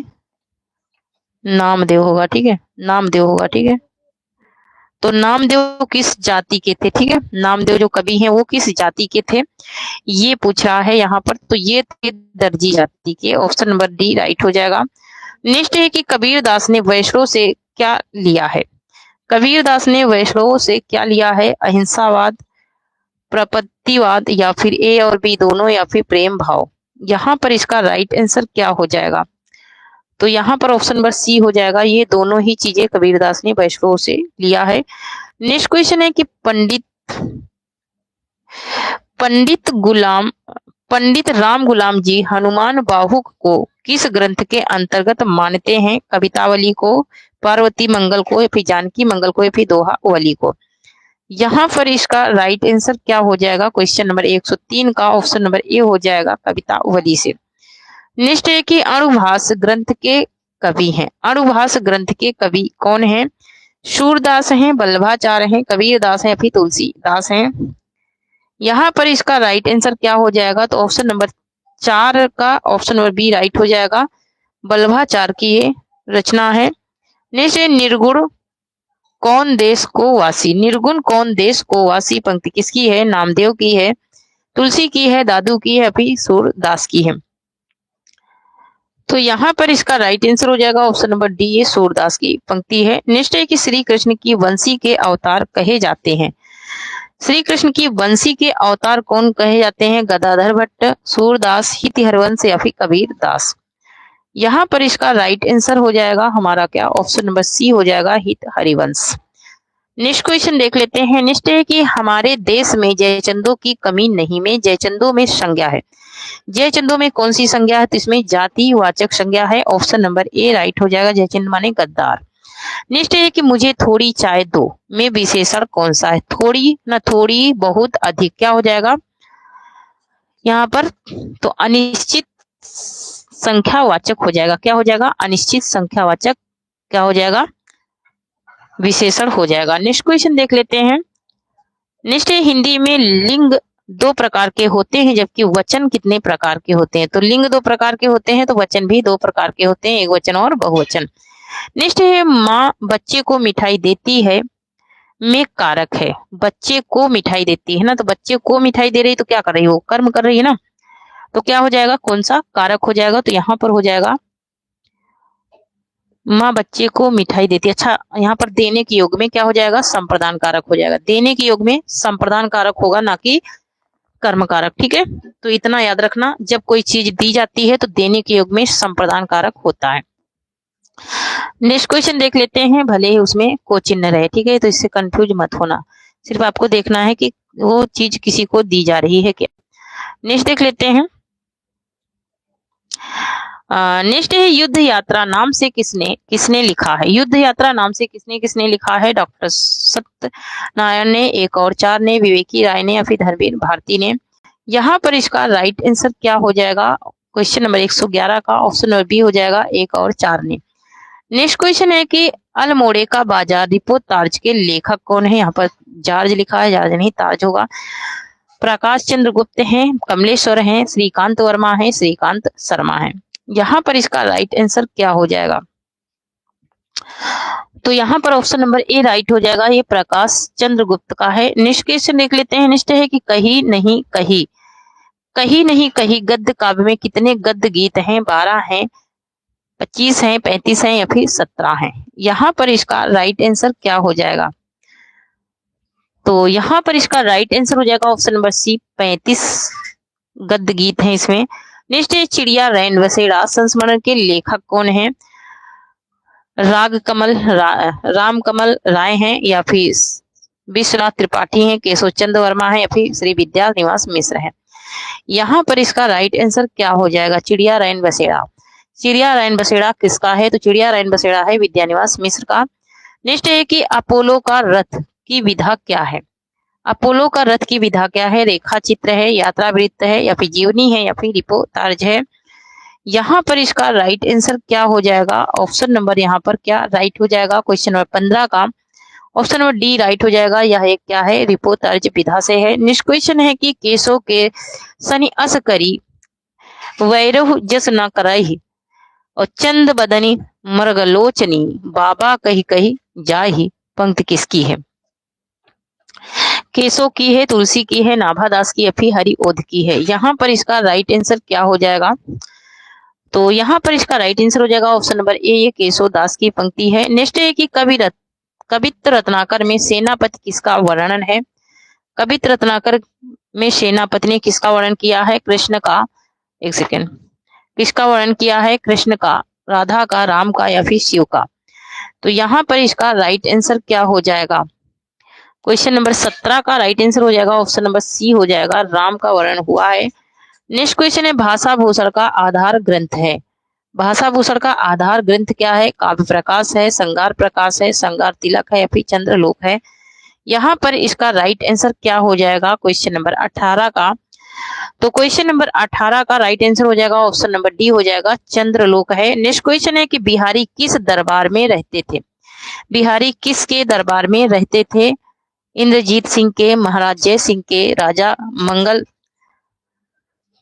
नामदेव होगा, ठीक है, नामदेव होगा, ठीक है। तो नामदेव किस जाति के थे, ठीक है, नामदेव जो कवि हैं वो किस जाति के थे, ये पूछ रहा है यहाँ पर। तो ये थे दर्जी जाति के, ऑप्शन नंबर डी राइट हो जाएगा। नेक्स्ट है कि कबीरदास ने वैष्णव से क्या लिया है, कबीरदास ने वैष्णव से क्या लिया है, अहिंसावाद, प्रपत्तिवाद, या फिर ए और बी दोनों, या फिर प्रेम भाव। यहाँ पर इसका राइट आंसर क्या हो जाएगा, तो यहाँ पर ऑप्शन नंबर सी हो जाएगा, ये दोनों ही चीजें कबीरदास ने वैष्णव से लिया है। नेक्स्ट क्वेश्चन है कि पंडित राम गुलाम जी हनुमान बाहु को किस ग्रंथ के अंतर्गत मानते हैं, कवितावली को, पार्वती मंगल को, या फिर जानकी मंगल को, या फिर दोहावली को। यहाँ पर इसका राइट आंसर क्या हो जाएगा, क्वेश्चन नंबर 103 का ऑप्शन नंबर ए हो जाएगा, कवितावली से। नेक्स्ट है कि अणुभाष ग्रंथ के कवि हैं, अणुभाष ग्रंथ के कवि कौन हैं, सूरदास हैं, वल्लभाचार्य हैं, कबीरदास हैं, या फिर तुलसीदास हैं। यहाँ पर इसका राइट आंसर क्या हो जाएगा, तो ऑप्शन नंबर 4 का ऑप्शन नंबर बी राइट हो जाएगा, वल्लभाचार्य की ये रचना है। नेक्स्ट है निर्गुण कौन देश को वासी, निर्गुण कौन देश को वासी पंक्ति किसकी है, नामदेव की है, तुलसी की है, दादू की है, फिर सूरदास की है। तो यहाँ पर इसका राइट आंसर हो जाएगा ऑप्शन नंबर डी, ये सूरदास की पंक्ति है। नेक्स्ट है कि श्री कृष्ण की वंशी के अवतार कहे जाते हैं, श्री कृष्ण की वंशी के अवतार कौन कहे जाते हैं, गदाधर भट्ट, सूरदास, हित हरिवंश, या फिर कबीरदास। यहाँ पर इसका राइट आंसर हो जाएगा हमारा क्या, ऑप्शन नंबर सी हो जाएगा, हित हरिवंश। नेक्स्ट क्वेश्चन देख लेते हैं। नेक्स्ट है कि हमारे देश में जयचंदों की कमी नहीं में जयचंदों में संज्ञा है, जयचंदों में कौन सी संज्ञा है, तो इसमें जातिवाचक संज्ञा है, ऑप्शन नंबर ए राइट हो जाएगा, जयचंद माने गद्दार। नेक्स्ट है कि मुझे थोड़ी चाय दो में विशेषण कौन सा है, थोड़ी, न थोड़ी, बहुत, अधिक, क्या हो जाएगा यहाँ पर, तो अनिश्चित संख्यावाचक हो जाएगा, क्या हो जाएगा, अनिश्चित संख्यावाचक क्या हो जाएगा, विशेषण हो जाएगा। नेक्स्ट क्वेश्चन देख लेते हैं। नेक्स्ट है हिंदी में लिंग 2 प्रकार के होते हैं जबकि वचन कितने प्रकार के होते हैं, तो लिंग 2 प्रकार के होते हैं तो वचन भी 2 प्रकार के होते हैं, एक वचन और बहुवचन। नेक्स्ट है माँ बच्चे को मिठाई देती है में कारक है, बच्चे को मिठाई देती है ना, तो बच्चे को मिठाई दे रही तो क्या कर रही है, वो कर्म कर रही है ना, तो क्या हो जाएगा, कौन सा कारक हो जाएगा, तो यहाँ पर हो जाएगा माँ बच्चे को मिठाई देती है। अच्छा, यहाँ पर देने के योग में क्या हो जाएगा, संप्रदान कारक हो जाएगा, देने के योग में संप्रदान कारक होगा, ना कि कर्म कारक, ठीक है। तो इतना याद रखना, जब कोई चीज दी जाती है तो देने के योग में संप्रदान कारक होता है। नेक्स्ट क्वेश्चन देख लेते हैं, भले ही उसमें को चिन्ह रहे, ठीक है, तो इससे कंफ्यूज मत होना, सिर्फ आपको देखना है कि वो चीज किसी को दी जा रही है क्या। नेक्स्ट देख लेते हैं। नेक्स्ट है युद्ध यात्रा नाम से किसने लिखा है, युद्ध यात्रा नाम से किसने लिखा है, डॉक्टर सत्यनारायण ने, एक और 4 ने, विवेकी राय ने, या फिर धर्मवीर भारती ने। यहाँ पर इसका राइट आंसर क्या हो जाएगा, क्वेश्चन नंबर 111 का ऑप्शन नंबर बी हो जाएगा, 1 और 4 ने। नेक्स्ट क्वेश्चन है कि अल्मोड़े का बाजार रिपोर्टार्ज के लेखक कौन है, यहाँ पर जार्ज लिखा है, जार्ज नहीं ताज होगा। प्रकाश चंद्र गुप्त हैं, कमलेश्वर हैं, श्रीकांत वर्मा है, श्रीकांत शर्मा है। यहाँ पर इसका राइट आंसर क्या हो जाएगा, तो यहाँ पर ऑप्शन नंबर ए राइट हो जाएगा, ये प्रकाश चंद्र गुप्त का है। नेक्स्ट क्वेश्चन देख लेते हैं। नेक्स्ट है कि कहीं नहीं कही गद्य काव्य में कितने गद्य गीत हैं, 12 हैं, 25 हैं, 35 हैं, या फिर 17 हैं। यहाँ पर इसका राइट आंसर क्या हो जाएगा, तो यहाँ पर इसका राइट आंसर हो जाएगा ऑप्शन नंबर सी, 35 गद्य गीत हैं इसमें। नेक्स्ट है चिड़िया रैन बसेरा संस्मरण के लेखक कौन है, राम कमल राय हैं, या फिर विश्वनाथ त्रिपाठी हैं, केशव चंद्र वर्मा है, या फिर श्री विद्या निवास मिश्र है। यहाँ पर इसका राइट आंसर क्या हो जाएगा, चिड़िया रैन बसेरा। चिड़िया रैन बसेरा किसका है, तो चिड़िया रैन बसेरा है विद्यानिवास मिश्र का। नेक्स्ट है कि अपोलो का रथ की विधा क्या है, अपोलो का रथ की विधा क्या है, रेखा चित्र है, यात्रा वृत्त है, या फिर जीवनी है, या फिर रिपोर्टाज है। यहाँ पर इसका राइट आंसर क्या हो जाएगा, ऑप्शन नंबर यहाँ पर क्या राइट हो जाएगा, क्वेश्चन नंबर 15 का ऑप्शन नंबर डी राइट हो जाएगा। यह एक क्या है, रिपोर्टाज विधा से है। नेक्स्ट क्वेश्चन है कि केशव के सनि अस करी वैरव जस न करही और चंद बदनी मर्गलोचनी बाबा कही कही जाही पंक्ति किसकी है। केसो की है, तुलसी की है, नाभादास की या फिर हरिओध की है। यहाँ पर इसका राइट आंसर क्या हो जाएगा? तो यहाँ पर इसका राइट आंसर हो जाएगा ऑप्शन नंबर ए, ये केशव दास की पंक्ति है। नेक्स्ट है कि कवित्र रत्नाकर में सेनापति किसका वर्णन है? कवित्र रत्नाकर में सेनापति ने किसका वर्णन किया है? कृष्ण का, एक सेकेंड, किसका वर्णन किया है? कृष्ण का, राधा का, राम का या फिर शिव का? तो यहाँ पर इसका राइट आंसर क्या हो जाएगा? क्वेश्चन नंबर 17 का राइट आंसर हो जाएगा ऑप्शन नंबर सी हो जाएगा, राम का वर्णन हुआ है। नेक्स्ट क्वेश्चन है, भाषा भूषण का आधार ग्रंथ है। भाषा भूषण का आधार ग्रंथ क्या है? काव्य प्रकाश है, श्रृंगार प्रकाश है, श्रृंगार तिलक है या फिर चंद्रलोक है। यहाँ पर इसका राइट आंसर क्या हो जाएगा क्वेश्चन नंबर 18 का? तो क्वेश्चन नंबर 18 का राइट आंसर हो जाएगा ऑप्शन नंबर डी हो जाएगा, चंद्रलोक है। नेक्स्ट क्वेश्चन है कि बिहारी किस दरबार में रहते थे? बिहारी किसके दरबार में रहते थे? इंद्रजीत सिंह के, महाराज जय सिंह के, राजा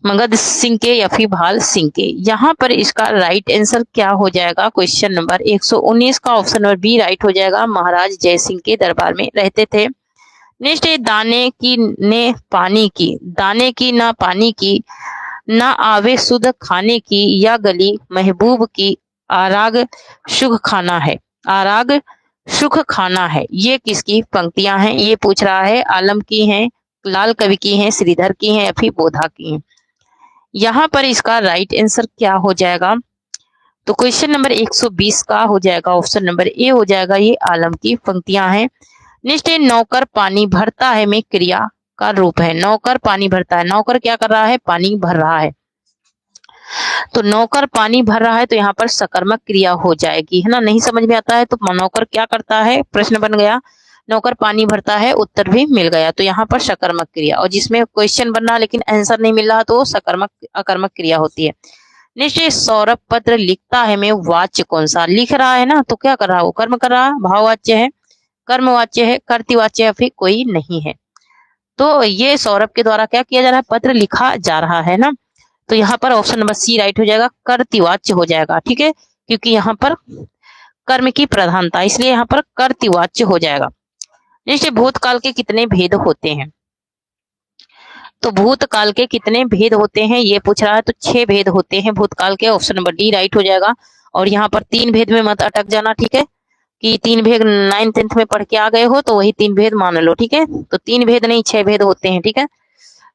मगध सिंह के या फिर भाल सिंह के? यहाँ पर इसका राइट आंसर क्या हो जाएगा? क्वेश्चन नंबर 119 का ऑप्शन नंबर बी राइट हो जाएगा, महाराज जय सिंह के दरबार में रहते थे। नेक्स्ट है, दाने की ने पानी की, दाने की ना पानी की, ना आवे सुध खाने की, या गली महबूब की, आराग सुख खाना है, आराग सुख खाना है। ये किसकी पंक्तियां हैं? ये पूछ रहा है, आलम की हैं, लाल कवि की हैं, श्रीधर की हैं या फिर बोधा की हैं? यहाँ पर इसका राइट आंसर क्या हो जाएगा? तो क्वेश्चन नंबर 120 का हो जाएगा ऑप्शन नंबर ए हो जाएगा, ये आलम की पंक्तियां हैं। नेक्स्ट है, नौकर पानी भरता है में क्रिया का रूप है। नौकर पानी भरता है, नौकर क्या कर रहा है? पानी भर रहा है। तो नौकर पानी भर रहा है तो यहाँ पर सकर्मक क्रिया हो जाएगी, है ना। नहीं समझ में आता है तो नौकर क्या करता है, प्रश्न बन गया। नौकर पानी भरता है, उत्तर भी मिल गया, तो यहाँ पर सकर्मक क्रिया। और जिसमें क्वेश्चन बन रहा लेकिन आंसर नहीं मिल रहा तो सकर्मक अकर्मक क्रिया होती है। नेक्स्ट, सौरभ पत्र लिखता है में वाच्य कौन सा? लिख रहा है ना, तो क्या कर रहा है? वो कर्म कर रहा है, भाववाच्य है, कर्मवाच्य है, कर्तृवाच्य या फिर कोई नहीं है। तो ये सौरभ के द्वारा क्या किया जा रहा है? पत्र लिखा जा रहा है ना। तो यहाँ पर ऑप्शन नंबर सी राइट हो जाएगा, कर्तृवाच्य हो जाएगा, ठीक है, क्योंकि यहाँ पर कर्म की प्रधानता, इसलिए यहाँ पर कर्तृवाच्य हो जाएगा। नेक्स्ट, भूतकाल के कितने भेद होते हैं? तो भूतकाल के कितने भेद होते हैं ये पूछ रहा है, तो 6 भेद होते हैं भूतकाल के, ऑप्शन नंबर डी राइट हो जाएगा। और यहाँ पर 3 भेद में मत अटक जाना, ठीक है, कि 3 भेद 9th 10th में पढ़ के आ गए हो तो वही 3 भेद मान लो, ठीक है। तो 3 भेद नहीं 6 भेद होते हैं, ठीक है।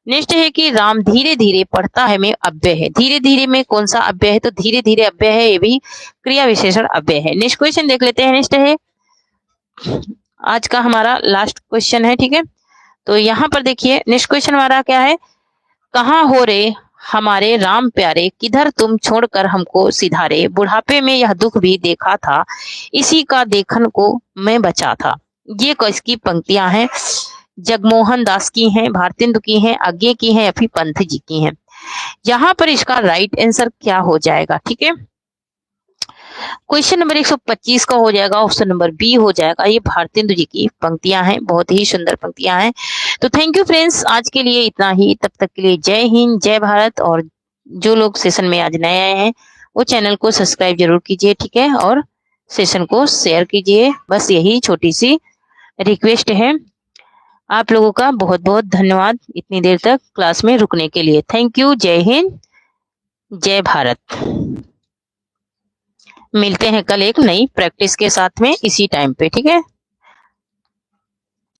नेक्स्ट है कि राम धीरे धीरे पढ़ता है में अव्यय है। धीरे धीरे में कौन सा अव्यय है? तो धीरे धीरे अव्यय है, ये भी क्रिया विशेषण अव्यय है। नेक्स्ट क्वेश्चन देख लेते हैं। नेक्स्ट है आज का हमारा लास्ट क्वेश्चन है, ठीक है। तो यहाँ पर देखिए नेक्स्ट क्वेश्चन हमारा क्या है, कहाँ हो रे हमारे राम प्यारे, किधर तुम छोड़कर हमको सिधारे, बुढ़ापे में यह दुख भी देखा था, इसी का देखन को मैं बचा था। ये किसकी पंक्तियां हैं? जगमोहन दास की हैं, भारतेंदु की हैं, आज्ञे की हैं या फिर पंत जी की हैं? यहाँ पर इसका राइट आंसर क्या हो जाएगा, ठीक है। क्वेश्चन नंबर 125 का हो जाएगा ऑप्शन नंबर बी हो जाएगा, ये भारतेंदु जी की पंक्तियां हैं, बहुत ही सुंदर पंक्तियां हैं। तो थैंक यू फ्रेंड्स, आज के लिए इतना ही, तब तक के लिए जय हिंद जय भारत। और जो लोग सेशन में आज नए आए हैं वो चैनल को सब्सक्राइब जरूर कीजिए, ठीक है, और सेशन को शेयर कीजिए। बस यही छोटी सी रिक्वेस्ट है। आप लोगों का बहुत बहुत धन्यवाद इतनी देर तक क्लास में रुकने के लिए। थैंक यू, जय हिंद जय भारत। मिलते हैं कल एक नई प्रैक्टिस के साथ में इसी टाइम पे, ठीक है।